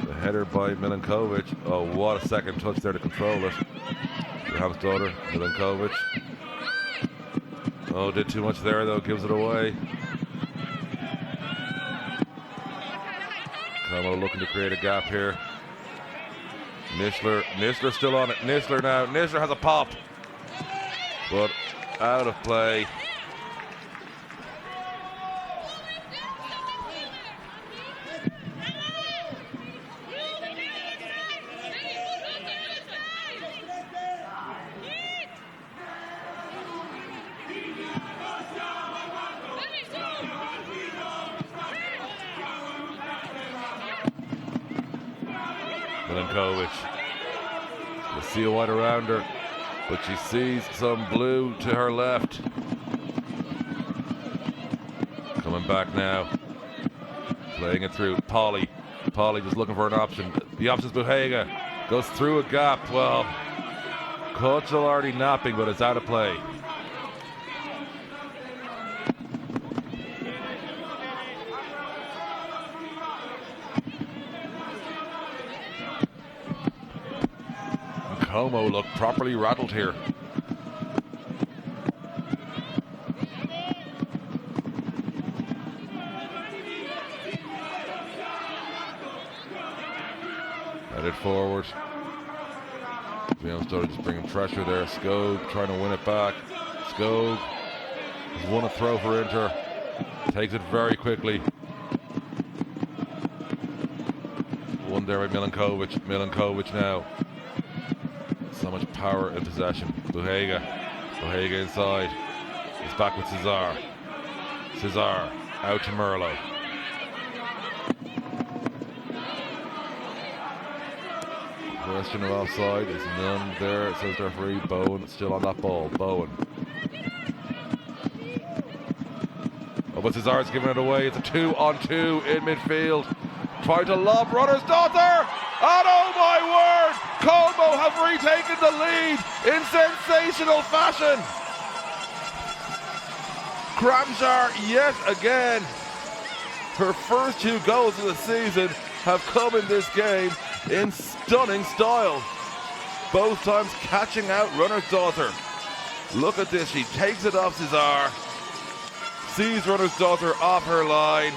The header by Milankovic. Oh, what a second touch there to control it. Wilhelm's daughter, Milankovic. Oh, did too much there though, gives it away. Como looking to create a gap here. Nisler still on it. Nisler now. Nisler has a pop, but out of play. Milankovic. You'll see a white around her, but she sees some blue to her left. Coming back now. Playing it through. Polly just looking for an option. The option's Buhega. Goes through a gap. Well, Kochel already napping, but it's out of play. Como looked properly rattled here. Headed forward. Started just bringing pressure there. Skog trying to win it back. Skog has won a throw for Inter. Takes it very quickly. One there by Milankovic. Milankovic now. So much power in possession. Buhega inside. He's back with Cesar. Cesar out to Merlo. Question of offside is none there. It says the referee. Bowen still on that ball. Bowen. Oh, but Cesar's giving it away. It's a 2-on-2 in midfield. Trying to lob runner's daughter. And oh my word! Como have retaken the lead in sensational fashion. Kramjar yet again. Her first 2 goals of the season have come in this game in stunning style. Both times catching out runner's daughter. Look at this, she takes it off Cesar. Sees runner's daughter off her line.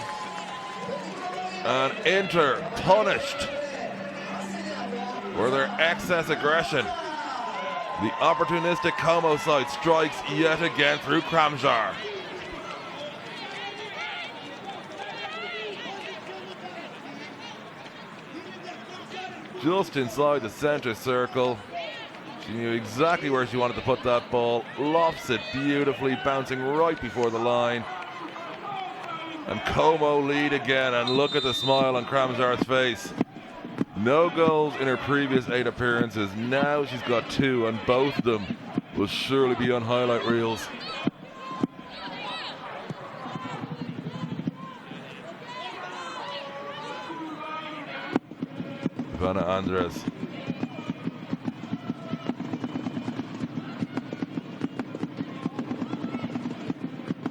And Inter punished for their excess aggression. The opportunistic Como side strikes yet again through Kramjar. Just inside the center circle. She knew exactly where she wanted to put that ball. Lofts it beautifully, bouncing right before the line. And Como lead again, and look at the smile on Kramjar's face. No goals in her previous 8 appearances. Now she's got 2, and both of them will surely be on highlight reels. Ivana Andres.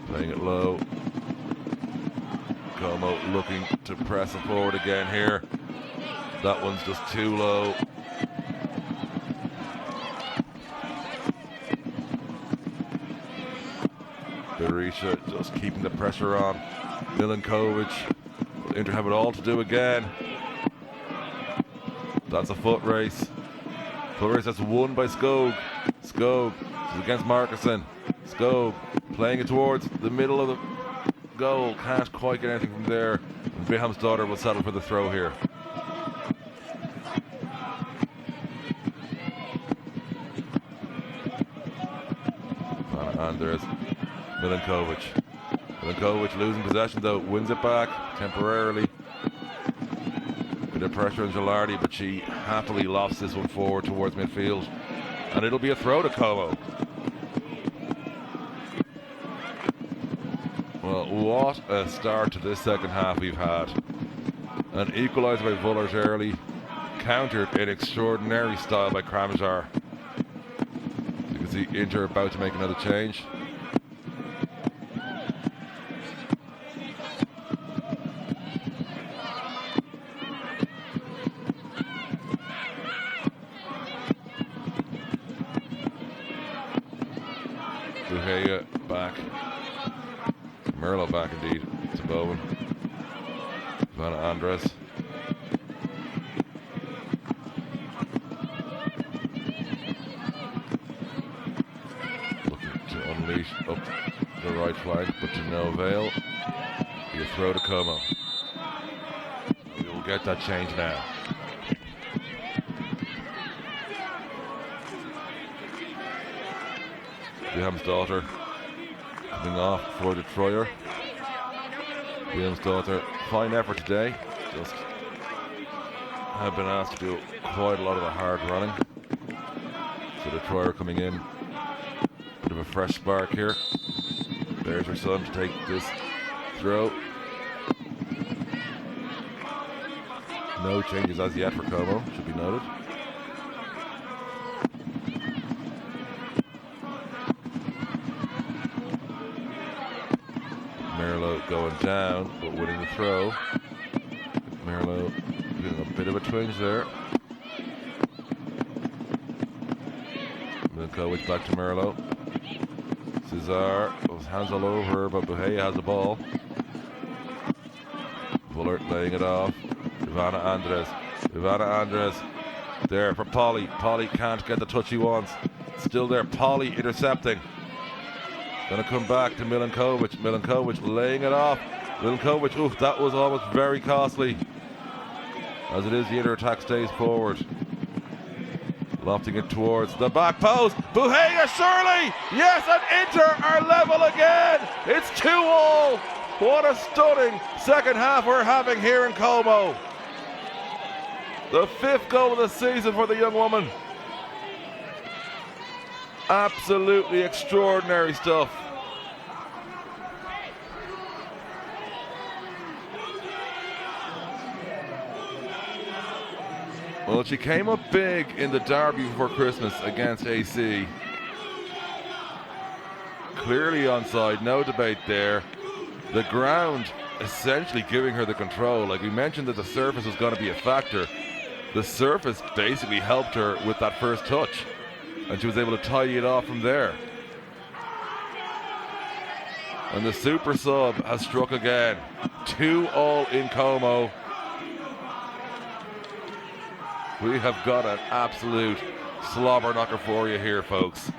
Playing it low. Como looking to press it forward again here. That one's just too low. Berisha just keeping the pressure on. Milankovic will Inter have it all to do again. That's a foot race. Foot race that's won by Skog. Skog is against Markussen. Skog playing it towards the middle of the goal. Can't quite get anything from there. And Wilhelm's daughter will settle for the throw here. And there's Milankovic. Milankovic losing possession though, wins it back temporarily. Bit of pressure on Gilardi, but she happily lofts this one forward towards midfield. And it'll be a throw to Como. Well, what a start to this second half we've had. An equaliser by Vullert early, countered in extraordinary style by Kramjar. You can see Inter about to make another change. Buhaya back. Merlo back indeed to Bowen. Ivana Andres. Looking to unleash up the right flank, but to no avail. Be a throw to Como. We will get that change now. Wilhelmsdottir coming off for Detroyer. Wilhelmsdottir, fine effort today. Just have been asked to do quite a lot of the hard running. So Detroyer coming in. Bit of a fresh spark here. There's her son to take this throw. No changes as yet for Como, should be noted. Merlo going down, but winning the throw. Merlo doing a bit of a twinge there. Milinkovic back to Merlo. Cesar, his hands all over her, but Buhaya has the ball. Vullert laying it off. Ivana Andres. Ivana Andres there for Polly. Polly can't get the touch he wants. Still there, Polly intercepting. Gonna come back to Milinkovic. Milinkovic laying it off. Milinkovic, oof, that was almost very costly. As it is, the Inter attack stays forward. Lofting it towards the back post. Buhaya surely! Yes, and Inter are level again! It's 2-2! What a stunning second half we're having here in Como. The 5th goal of the season for the young woman. Absolutely extraordinary stuff. Well, she came up big in the derby before Christmas against AC. Clearly onside, no debate there. The ground essentially giving her the control. Like we mentioned that the surface was going to be a factor. The surface basically helped her with that first touch, and she was able to tidy it off from there. And the super sub has struck again. 2-2 in Como. We have got an absolute slobber knocker for you here, folks.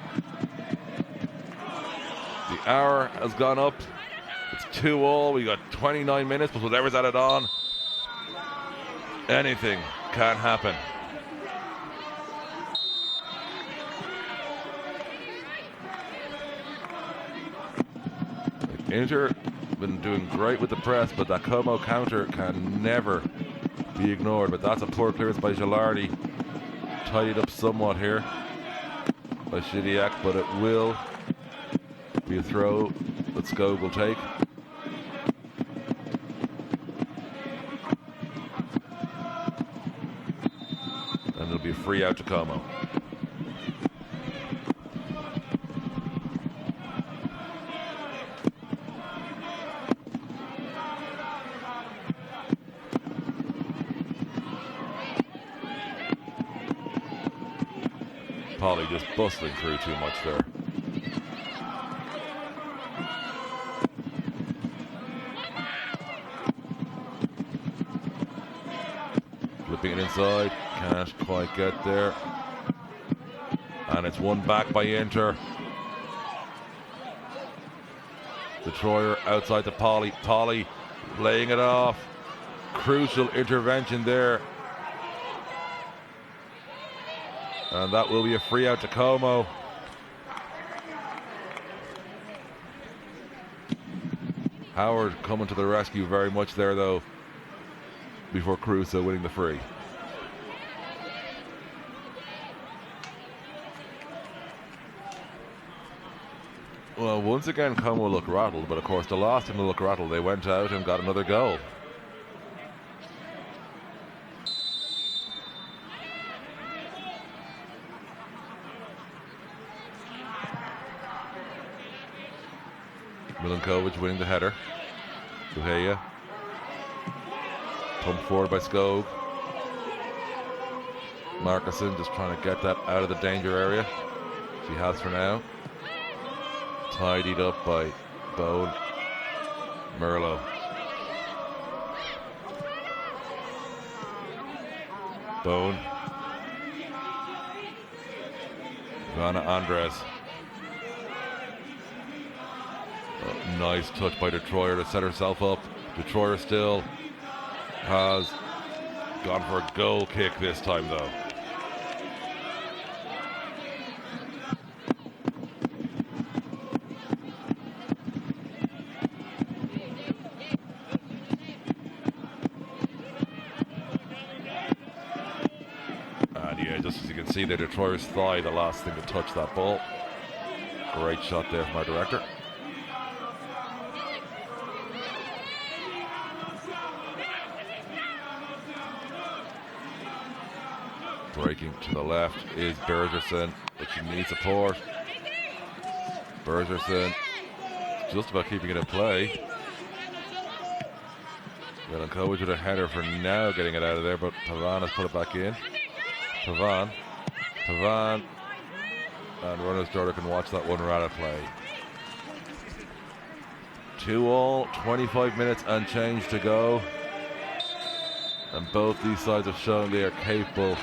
The hour has gone up. It's 2-2. We got 29 minutes, but whatever's added on, anything can happen. Inter been doing great with the press, but that Como counter can never be ignored. But that's a poor clearance by Gilardi. Tidied up somewhat here by Shidiak, but it will be a throw that Skog will take. And it'll be a free out to Como. Polly just bustling through too much there. Flipping it inside, can't quite get there. And it's won back by Inter. Detroyer outside to Polly. Polly laying it off. Crucial intervention there. And that will be a free out to Como. Howard coming to the rescue very much there though, before Caruso winning the free. Well, once again, Como look rattled, but of course the last time they looked rattled, they went out and got another goal. Milankovic winning the header. Buhaya. Pumped forward by Skog. Markison just trying to get that out of the danger area. She has for now. Tidied up by Bone. Merlo. Bone. Ivana Andres. Oh, nice touch by Detroyer to set herself up. Detroyer still has gone for a goal kick this time though. And yeah, just as you can see there, Detroyer's thigh, the last thing to touch that ball. Great shot there from our director. Breaking to the left is Bergerson, but she needs support. Bergerson just about keeping it in play. Milankovic with a header for now, getting it out of there, but Pavan has put it back in. Pavan, and Runners Daughter can watch that one right at play. 2-2, 25 minutes and change to go. And both these sides have shown they are capable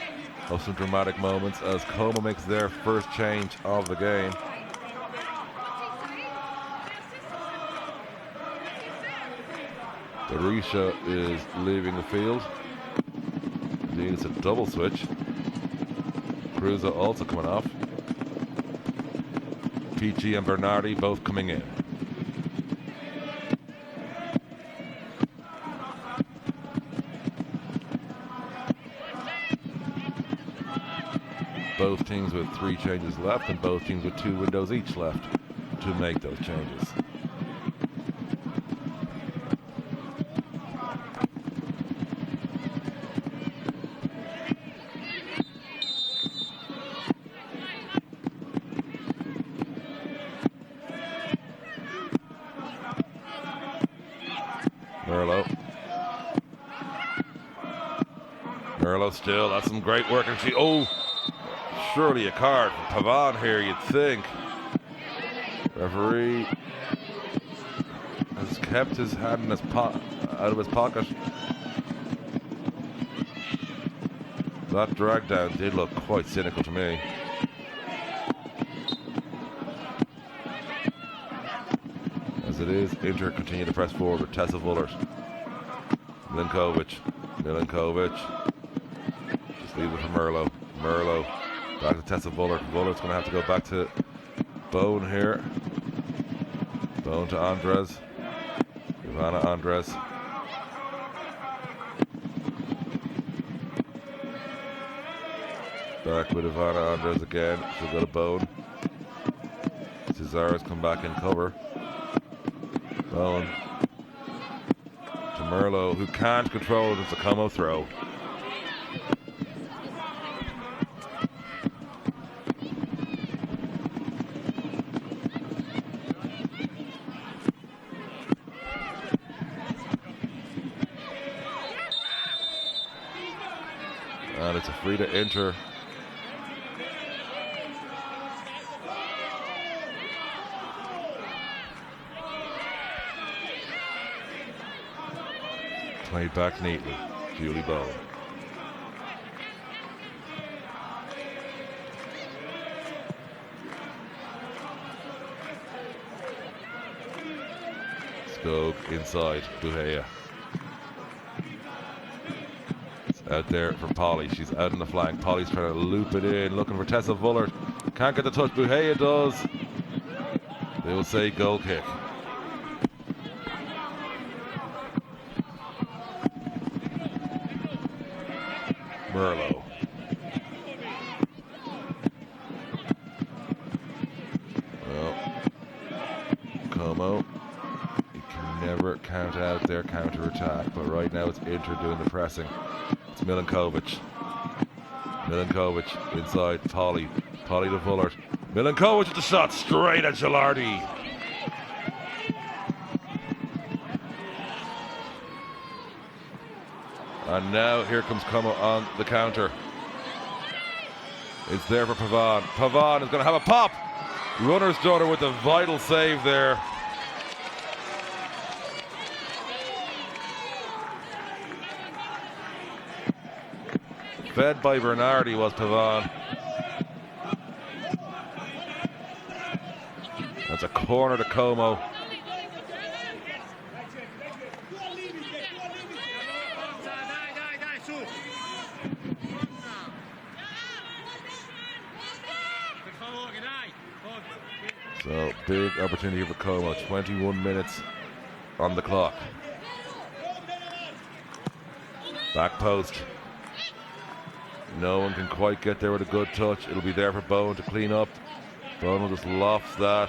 of some dramatic moments as Como makes their first change of the game. Darisha is leaving the field. Indeed, it's a double switch. Cruza also coming off. Peachy and Bernardi both coming in. Both teams with 3 changes left and both teams with 2 windows each left to make those changes. Merlo still, that's some great work, and she, surely a card for Pavan here, you'd think. Referee has kept his hand in his out of his pocket. That drag down did look quite cynical to me. As it is, Inter continue to press forward with Tessa Vullert. Milankovic. Just leave it for Merlo. Merlo back to Tessa Vullert. Vullert's going to have to go back to Bone here. Bone to Andres. Ivana Andres. Back with Ivana Andres again. She'll go to Bone. Cesar's come back in cover. Bone to Merlo, who can't control it. It's a Como throw. And it's a free to Inter. Played back neatly, Julie Bone. Skog inside, Buhaya. It's out there for Polly, she's out on the flank. Polly's trying to loop it in, looking for Tessa Vullert. Can't get the touch, Buhaya does. They will say goal kick. Merlo. Well, count out their counter-attack, but right now it's Inter doing the pressing. It's Milankovic. Milankovic inside, Polly to Vullert. Milankovic with the shot straight at Gilardi. And now here comes Como on the counter. It's there for Pavon. Pavon is going to have a pop. Runner's daughter with a vital save there. Fed by Bernardi was Pavon. That's a corner to Como. So big opportunity for Como. 21 minutes on the clock. Back post. No one can quite get there with a good touch. It'll be there for Bowen to clean up. Bowen will just loft that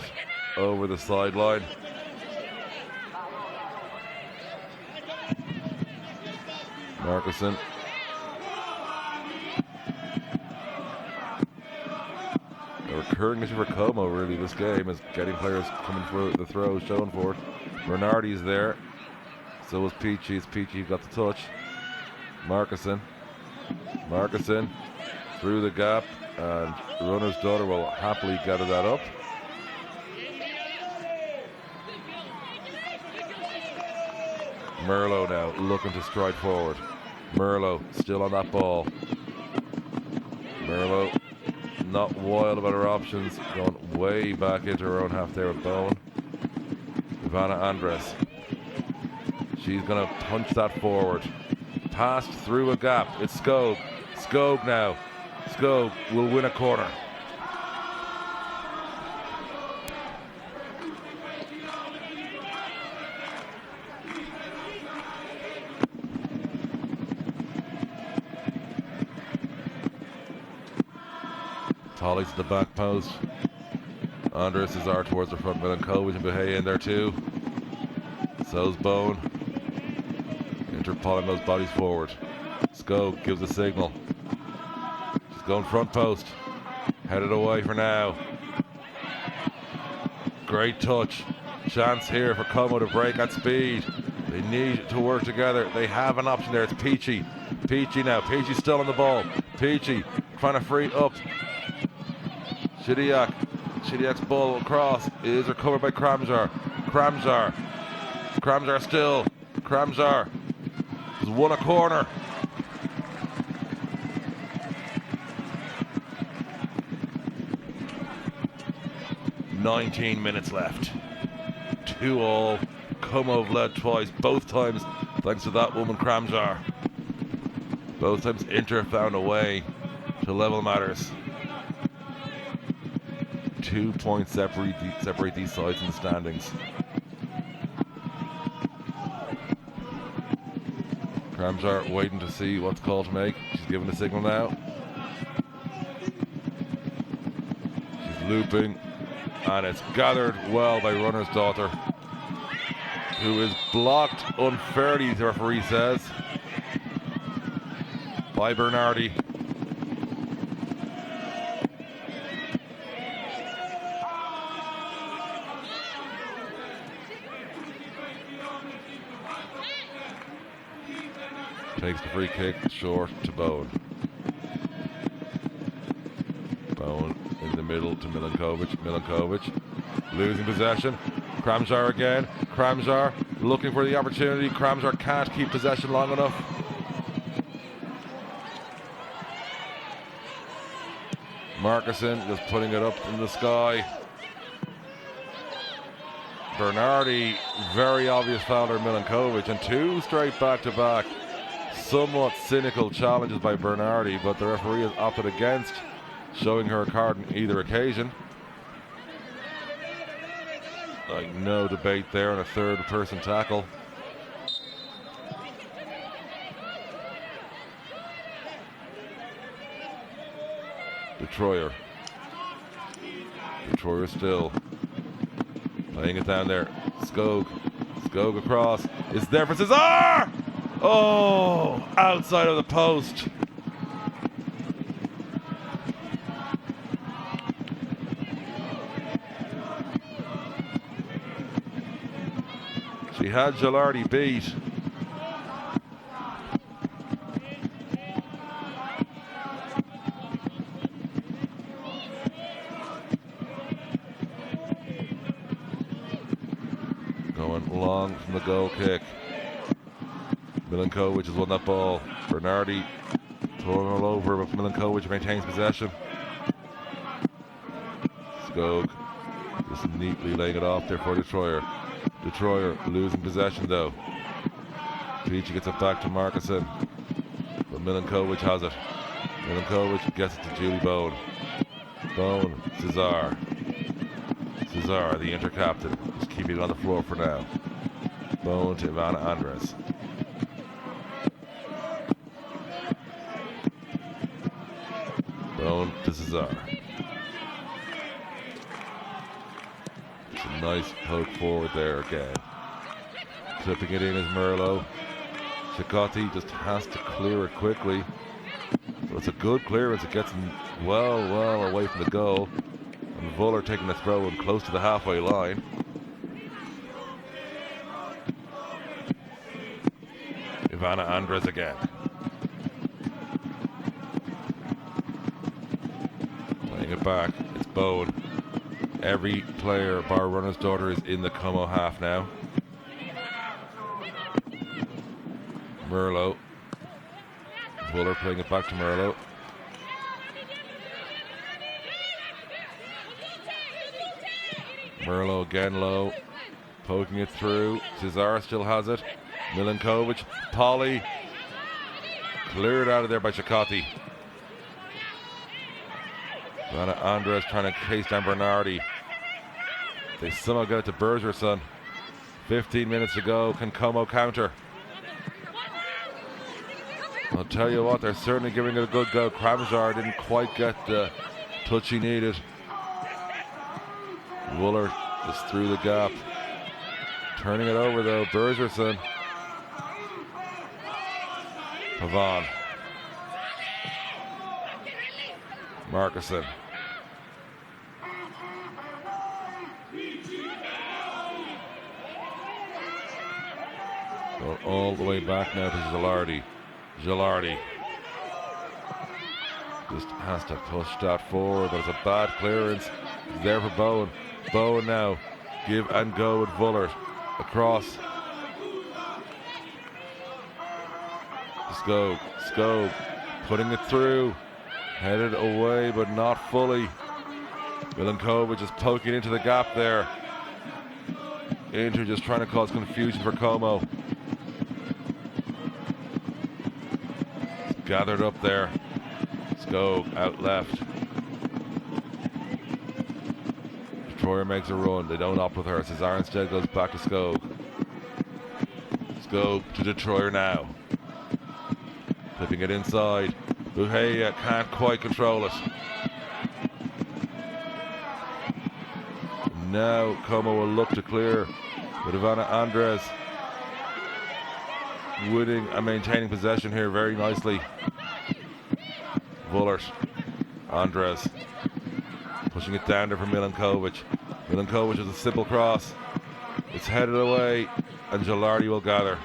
over the sideline. Markussen. A recurring issue for Como really this game is getting players coming for the throws, showing for it. Bernardi's there. So was Peachy. It's Peachy who got the touch. Markussen through the gap, and Runner's daughter will happily gather that up. Merlo now looking to stride forward. Merlo still on that ball. Merlo not wild about her options, going way back into her own half there with Bowen. Ivana Andres. She's going to punch that forward. Passed through a gap. It's Skog. Skog now. Skog will win a corner. Tolly's at the back post. Andres is out towards the front. Milankovic and Behey in there too. So's Bone. Interpolling those bodies forward. Skog gives a signal. She's going front post. Headed away for now. Great touch. Chance here for Como to break at speed. They need to work together. They have an option there. It's Peachy. Peachy now. Peachy still on the ball. Peachy trying to free it up. Shidiak. Shidiak's ball across is recovered by Kramjar. Kramjar still. Kramjar has won a corner. "19 minutes left. 2-2. Como have led twice, both times thanks to that woman Kramjar. Both times Inter found a way to level matters. 2 points separate these sides in the standings. Kramjar waiting to see what's called to make. She's giving the signal now. She's looping, and it's gathered well by Runner's daughter, who is blocked unfairly, the referee says, by Bernardi. Takes the free kick short to Bowen. Bowen in the middle to Milankovic. Milankovic losing possession. Kramjar again. Kramjar looking for the opportunity. Kramjar can't keep possession long enough. Markussen just putting it up in the sky. Bernardi, very obvious fouler Milankovic, and 2 straight back-to-back. Somewhat cynical challenges by Bernardi, but the referee has opted against showing her a card on either occasion. Like, no debate there on a third-person tackle. Detroyer still playing it down there. Skog Skog across. It's there for Cesar! Oh, outside of the post. She had Gilardi beat. Going long from the goal kick. Milankovic has won that ball. Bernardi throwing all over, but Milankovic maintains possession. Skog just neatly laying it off there for Detroyer. Detroyer losing possession though. Peachy gets it back to Markuson, but Milankovic has it. Milankovic gets it to Julie Bone. Bone, Cesar. Cesar, the inter-captain, just keeping it on the floor for now. Bone to Ivana Andres. Bone to Cesar. It's a nice poke forward there again. Clipping it in is Merlo. Cicotti just has to clear it quickly. So it's a good clearance. It gets him well away from the goal. And Vuller taking the throw in close to the halfway line. Ivana Andres again. Playing it back. It's Bone. Every player, bar runner's daughter, is in the Como half now. Merlo. Vuller playing it back to Merlo. Merlo again low. Poking it through. Cesar still has it. Milankovic. Polly. Cleared out of there by Cicotti. Ivana Andres trying to chase down Bernardi. They somehow get it to Bergerson. 15 minutes to go. Can Como counter? I'll tell you what, they're certainly giving it a good go. Kramzar didn't quite get the touch he needed. Vuller just through the gap. Turning it over though, Bergerson. Pavon. Markuson. Going all the way back now to Gilardi. Gilardi just has to push that forward, but it's a bad clearance. It's there for Bowen. Bowen now, give and go with Vullert. Across. Skog, putting it through. Headed away, but not fully. Milankovic is poking into the gap there. Inter just trying to cause confusion for Como. Gathered up there. Skog out left. Detroyer makes a run. They don't opt with her. Cesar instead goes back to Skog. Skog to Detroyer now. Flipping it inside. Buhaya can't quite control it. Now Como will look to clear with Ivana Andres winning and maintaining possession here very nicely. Vullert, Andres pushing it down there for Milankovic. Milankovic with a simple cross. It's headed away and Gilardi will gather.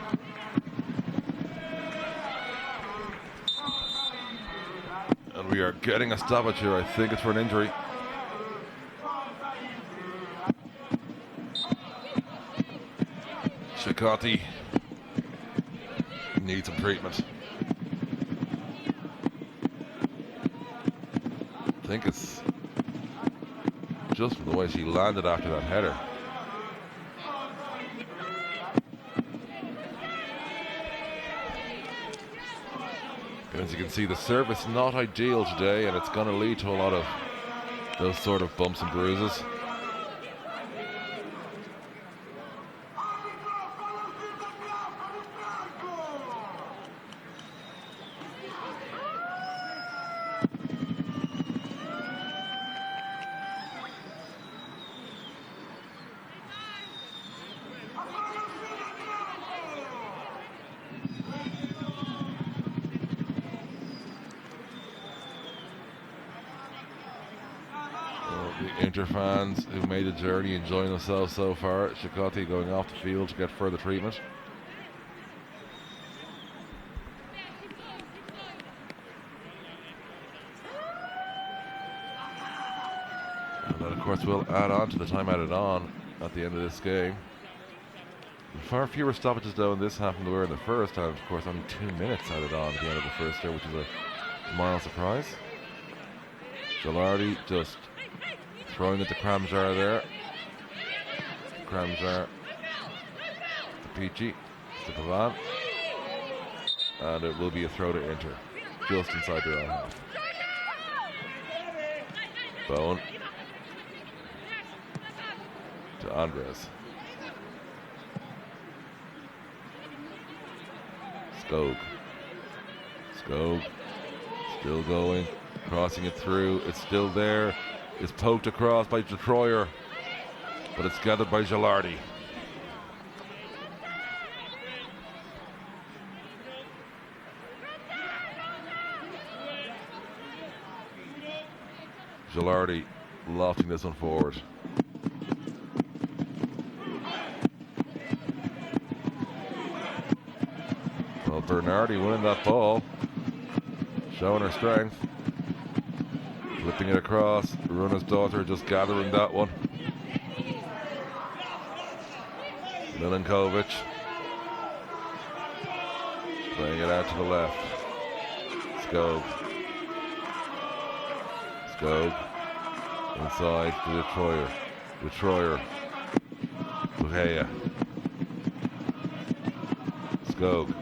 And we are getting a stoppage here. I think it's for an injury. Cicotti needs some treatment. I think it's just from the way she landed after that header. As you can see, the service not ideal today, and it's going to lead to a lot of those sort of bumps and bruises. Inter fans who made the journey enjoying themselves so far. Chicotti going off the field to get further treatment. And then of course we'll add on to the time added on at the end of this game. Far fewer stoppages though in this half than there were in the first, and of course only 2 minutes added on at the end of the first there, which is a mild surprise. Gilardi just throwing it to Kramjar there. Kramjar to Peachy, to Pavan. And it will be a throw to Inter, just inside their own half. Bowen to Andres. Skog. Skog still going, crossing it through. It's still there. It's poked across by Detroyer, but it's gathered by Gilardi. Gilardi lofting this one forward. Well, Bernardi winning that ball, showing her strength. Flipping it across, Runa's daughter just gathering that one. Milankovic playing it out to the left. Skog. Skog inside to Detroyer. Detroyer. Buhea. Skog.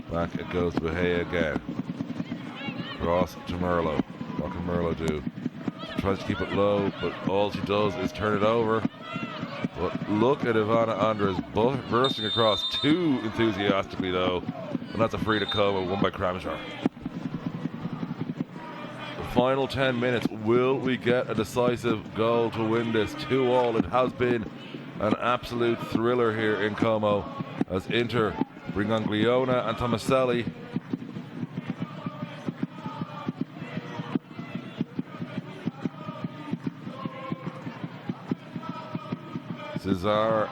Back it goes to Buhea again. Cross to Merlo. What can Merlo do? She tries to keep it low, but all she does is turn it over. But look at Ivana Andres bursting across too enthusiastically though. And that's a free to Como, won by Kramjar. The final 10 minutes. Will we get a decisive goal to win this 2-2? It has been an absolute thriller here in Como as Inter bring on Gliona and Tomaselli. Cesar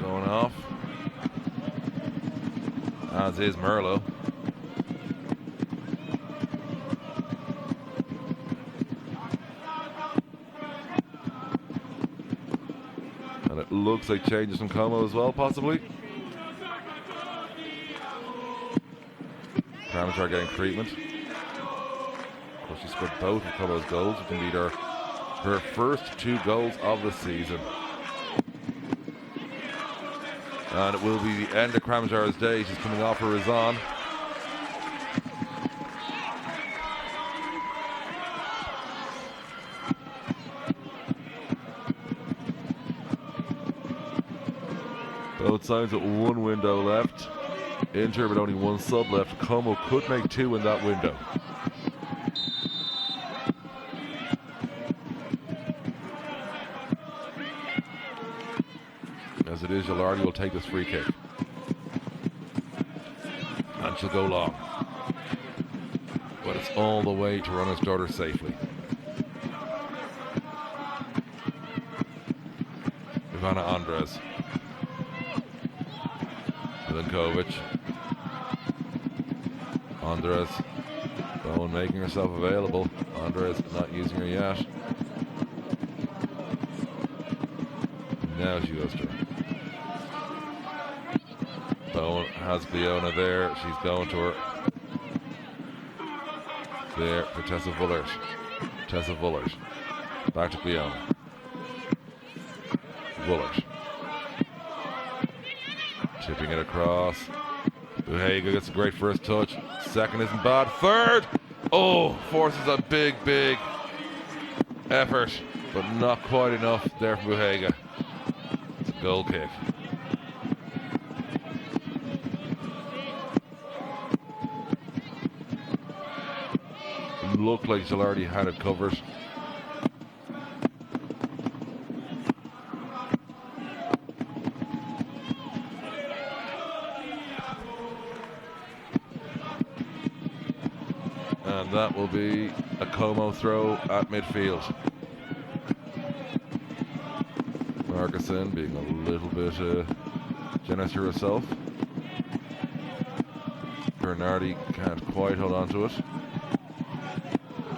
going off, as is Merlo. And it looks like changes from Como as well, possibly. Kramjar getting treatment. Of course, she scored both of Como's goals, which indeed are her first 2 goals of the season. And it will be the end of Kramjar's day. She's coming off her Rizan. Both sides with 1 window left. Inter with only 1 sub left. Como could make 2 in that window. As it is, Gilardi will take this free kick. And she'll go long. But it's all the way to Runa's daughter safely. Ivana Andres. Milankovic. Andres. Bowen making herself available. Andres not using her yet. Now she goes to her. Bowen has Gliona there. She's going to her. There for Tessa Vullert. Tessa Vullert. Back to Gliona. Vullert. Tipping it across. Buhega gets a great first touch. Second isn't bad. Third! Oh, forces a big effort, but not quite enough there from Buhega. It's a goal kick. It looked like Gilardi had it covered. that will be a Como throw at midfield. Marcuson being a little bit generous to herself. Bernardi can't quite hold on to it.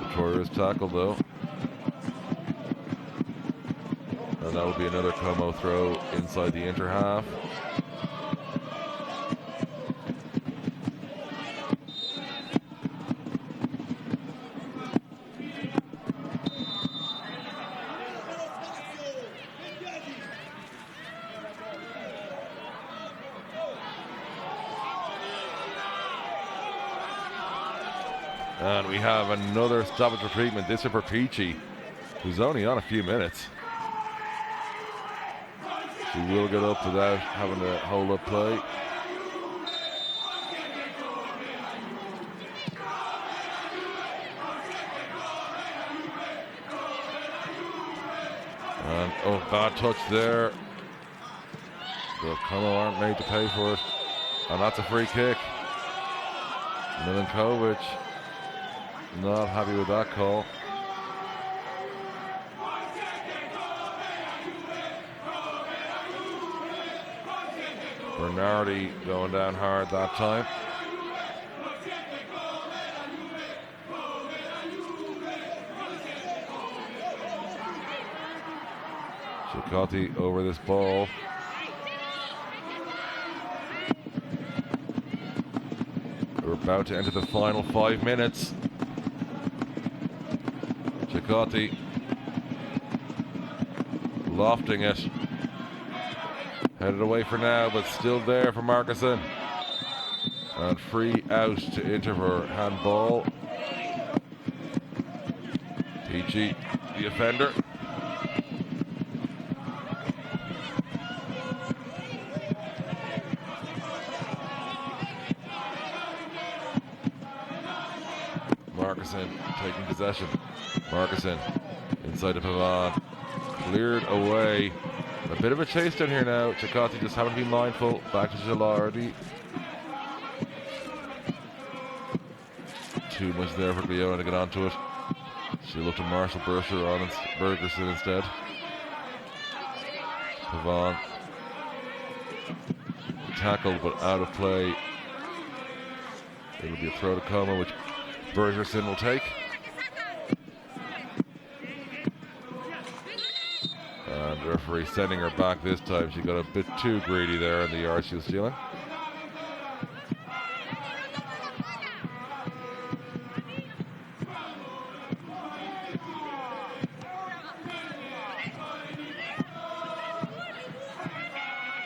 Detroyer is tackled though. And that will be another Como throw inside the Inter half. And we have another stoppage for treatment. This is for Peachy, who's only on a few minutes. She will get up without having to hold up play. And bad touch there. But Como aren't made to pay for it. And that's a free kick. Milankovic not happy with that call. Bernardi going down hard that time. Cicotti over this ball. We're about to enter the final 5 minutes. Cicotti lofting it. Headed away for now, but still there for Marcuson. And free out to Inter for handball. Peachy, the offender. Marcuson taking possession. Marcuson inside to Pavon. Cleared away. A bit of a chase down here now. Cicotti just having to be mindful. Back to Gilardi. Too much there for Leona to get onto it. She looked to Marshall Bergerson instead. Pavon. Tackled but out of play. It'll be a throw to Como, which Bergerson will take. And the referee sending her back this time. She got a bit too greedy there in the yard she was stealing.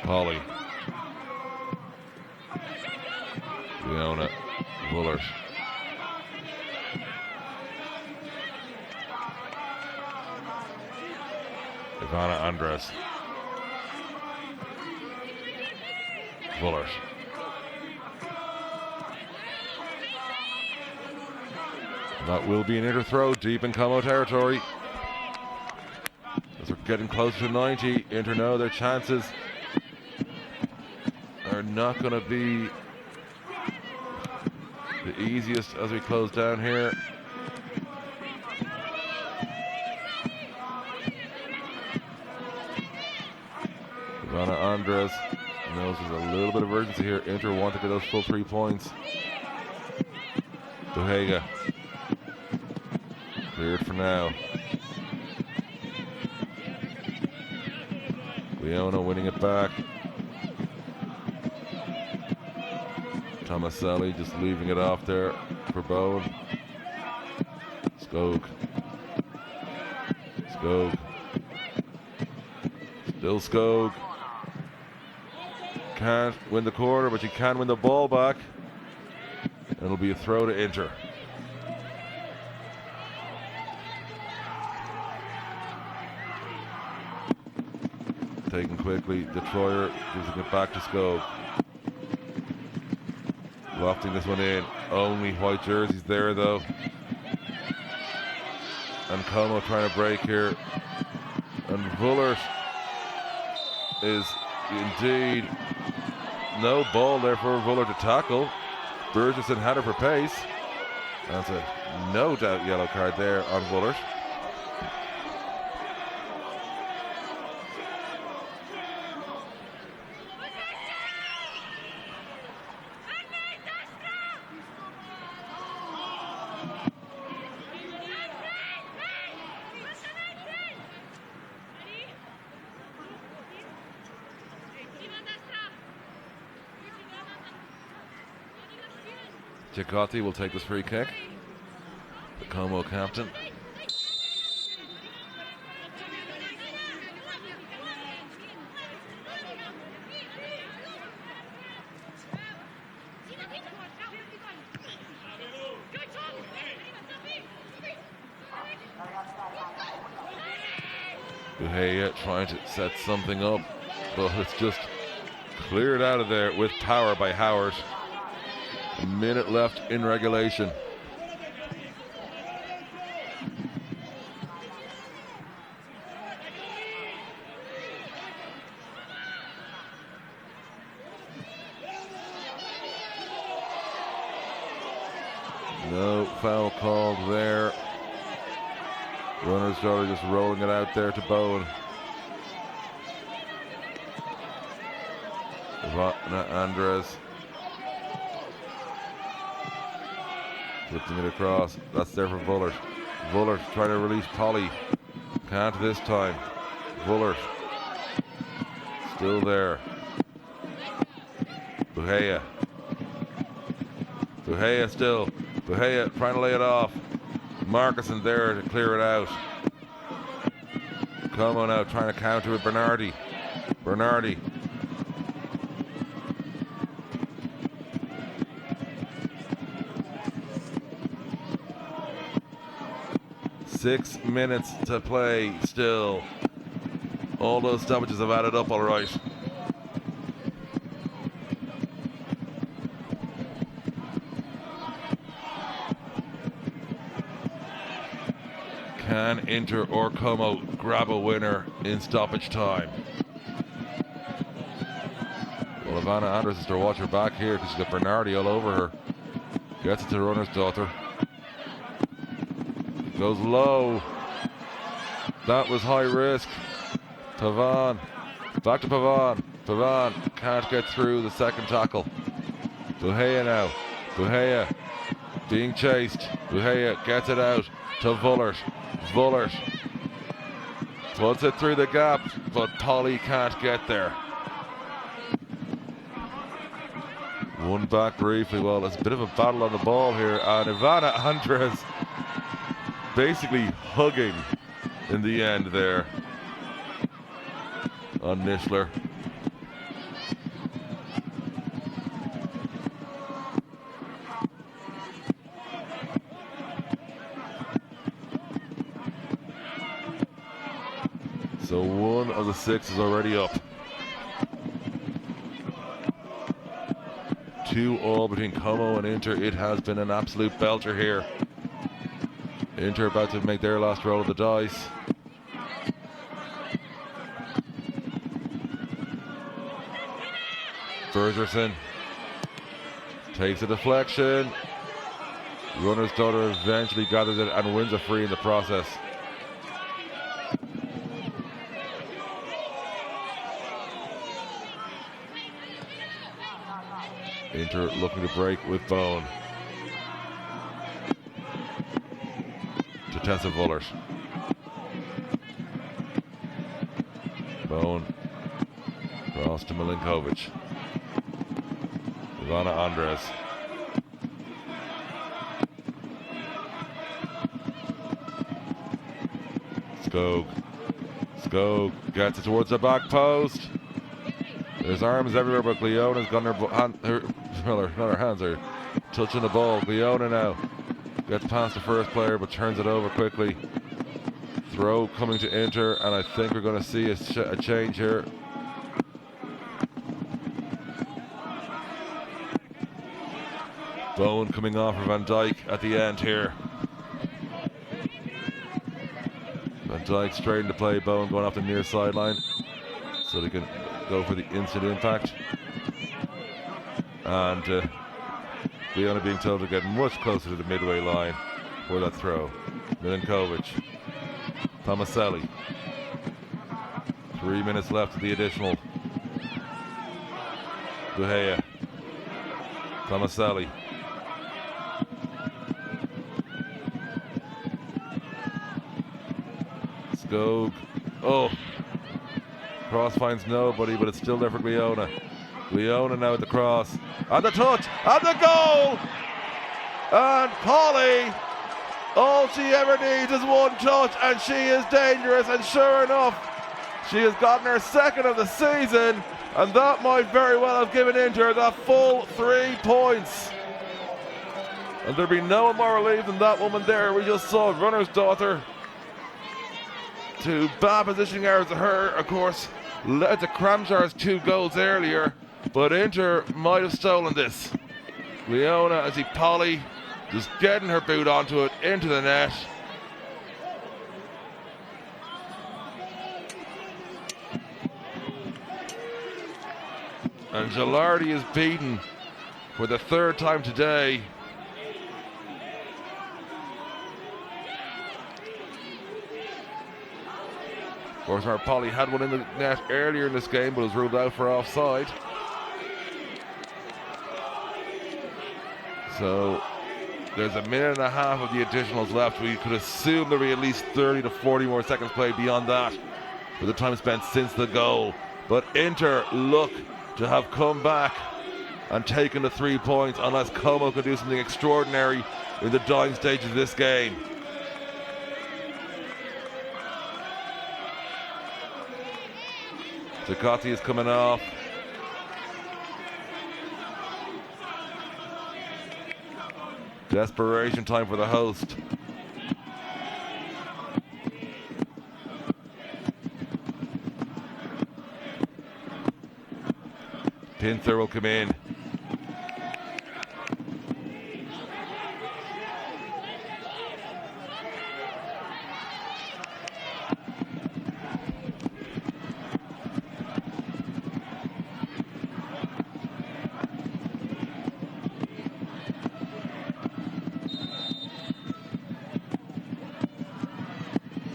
Polly. Leona Bullard. Ivana Andres. Bullard. That will be an Inter throw deep in Como territory. As we're getting closer to 90, Inter know their chances are not going to be the easiest as we close down here. Ivana Andres knows there's a little bit of urgency here. Inter want to get those full 3 points. Dohega. Cleared for now. Leona winning it back. Tomaselli just leaving it off there for Bowen. Skog. Skog. Still Skog. Can't win the corner, but you can win the ball back. And it'll be a throw to Inter. Taken quickly, Detroyer gives it back to Skog. Lofting this one in. Only white jerseys there though. And Como trying to break here. And Vullert is indeed no ball there for Vullert to tackle. Bergerson had her for pace. That's a no doubt yellow card there on Bullard. Giacotti will take this free kick. The Como captain. Buhaya trying to set something up, but it's just cleared out of there with power by Howard. A minute left in regulation. No foul called there. Runner's daughter just rolling it out there to Bowen. Ivana Andres. Flipping it across. That's there for Vullert. Vullert trying to release Polly. Can't this time. Vullert. Still there. Buhaya. Buhaya still. Buhaya trying to lay it off. Markison there to clear it out. Como now trying to counter with Bernardi. Bernardi. Six minutes to play still. All those stoppages have added up all right. Can Inter or Como grab a winner in stoppage time? Well, Ivana Andres has to watch her back here because she's got Bernardi all over her. Gets it to Runner's daughter. Goes low. That was high risk. Pavan. Back to Pavan. Pavan can't get through the second tackle. Buhaya now. Buhaya being chased. Buhaya gets it out to Vullert. Vullert puts it through the gap, but Polly can't get there. One back briefly. Well, it's a bit of a battle on the ball here, and Ivana Andres basically hugging in the end there on Nischler. So one of the six is already up. 2-2 between Como and Inter. It has been an absolute belter here. Inter about to make their last roll of the dice. Bergerson takes a deflection. Runner's daughter eventually gathers it and wins a free in the process. Inter looking to break with Bone. To Tessa Vullert. Bone. Cross to Milinkovic. Ivana Andres. Skog. Skog gets it towards the back post. There's arms everywhere, but Gleona's got her hands are touching the ball. Gleona now gets past the first player, but turns it over quickly. Throw coming to Inter, and I think we're going to see a change here. Bowen coming off for Van Dijk at the end here. Van Dijk straight into play. Bowen going off the near sideline, so they can go for the instant impact. And Leona being told to get much closer to the midway line for that throw. Milinkovic. Tomaselli. 3 minutes left of the additional. De Gea. Tomaselli. Skog. Oh. Cross finds nobody, but it's still there for Leona. Leona now at the cross. And the touch. And the goal! And Polly, all she ever needs is one touch, and she is dangerous. And sure enough, she has gotten her second of the season, and that might very well have given Inter the full 3 points. And there'd be no more relief than that woman there. We just saw runner's daughter. 2 bad positioning errors to her, of course, led to Kramshar's 2 goals earlier, but Inter might have stolen this. Leona, as he Polly, just getting her boot onto it, into the net. And Gilardi is beaten for the 3rd time today. Of course, Marpoli had one in the net earlier in this game, but was ruled out for offside. So there's a minute and a half of the additionals left. We could assume there'll be at least 30 to 40 more seconds played beyond that for the time spent since the goal. But Inter look to have come back and taken the 3 points, unless Como can do something extraordinary in the dying stages of this game. Ducati is coming off. Desperation time for the host. Pinther will come in.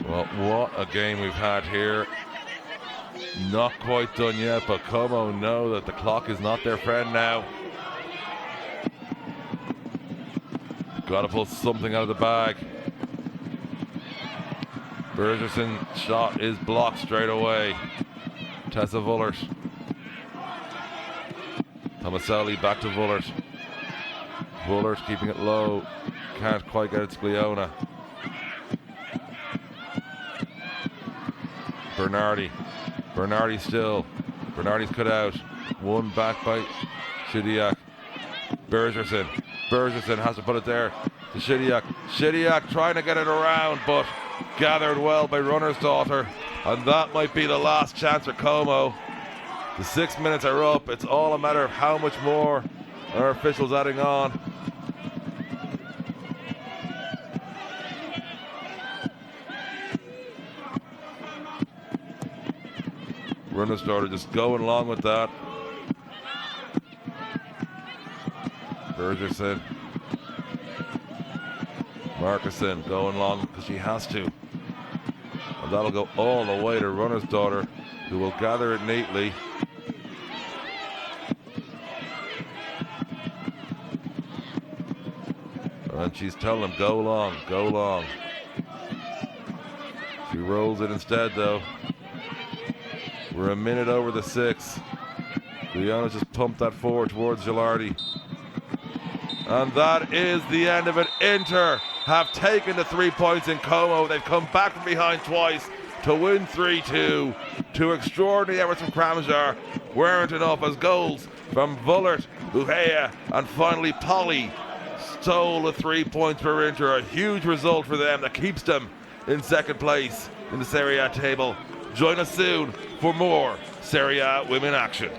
Well, what a game we've had here. Not quite done yet, but Como know that the clock is not their friend now. Got to pull something out of the bag. Bergerson shot is blocked straight away. Tessa Vullert. Tomaselli back to Vullert. Vullert keeping it low. Can't quite get it to Leona. Bernardi still. Bernardi's cut out. One back by Shidiak. Bergerson has to put it there to Shidiak. Shidiak trying to get it around, but gathered well by runner's daughter. And that might be the last chance for Como. The 6 minutes are up. It's all a matter of how much more our officials adding on. Runner's daughter just going along with that. Bergerson. Markuson going along because she has to. And that'll go all the way to runner's daughter, who will gather it neatly. And she's telling him, go long, go long. She rolls it instead though. We're a minute over the 6. Leona just pumped that forward towards Gilardi. And that is the end of it. Inter have taken the 3 points in Como. They've come back from behind twice to win 3-2. 2 extraordinary efforts from Kramsar weren't enough, as goals from Vullert, Buhea, and finally Polly stole the 3 points for Inter. A huge result for them that keeps them in second place in the Serie A table. Join us soon for more Serie A women action.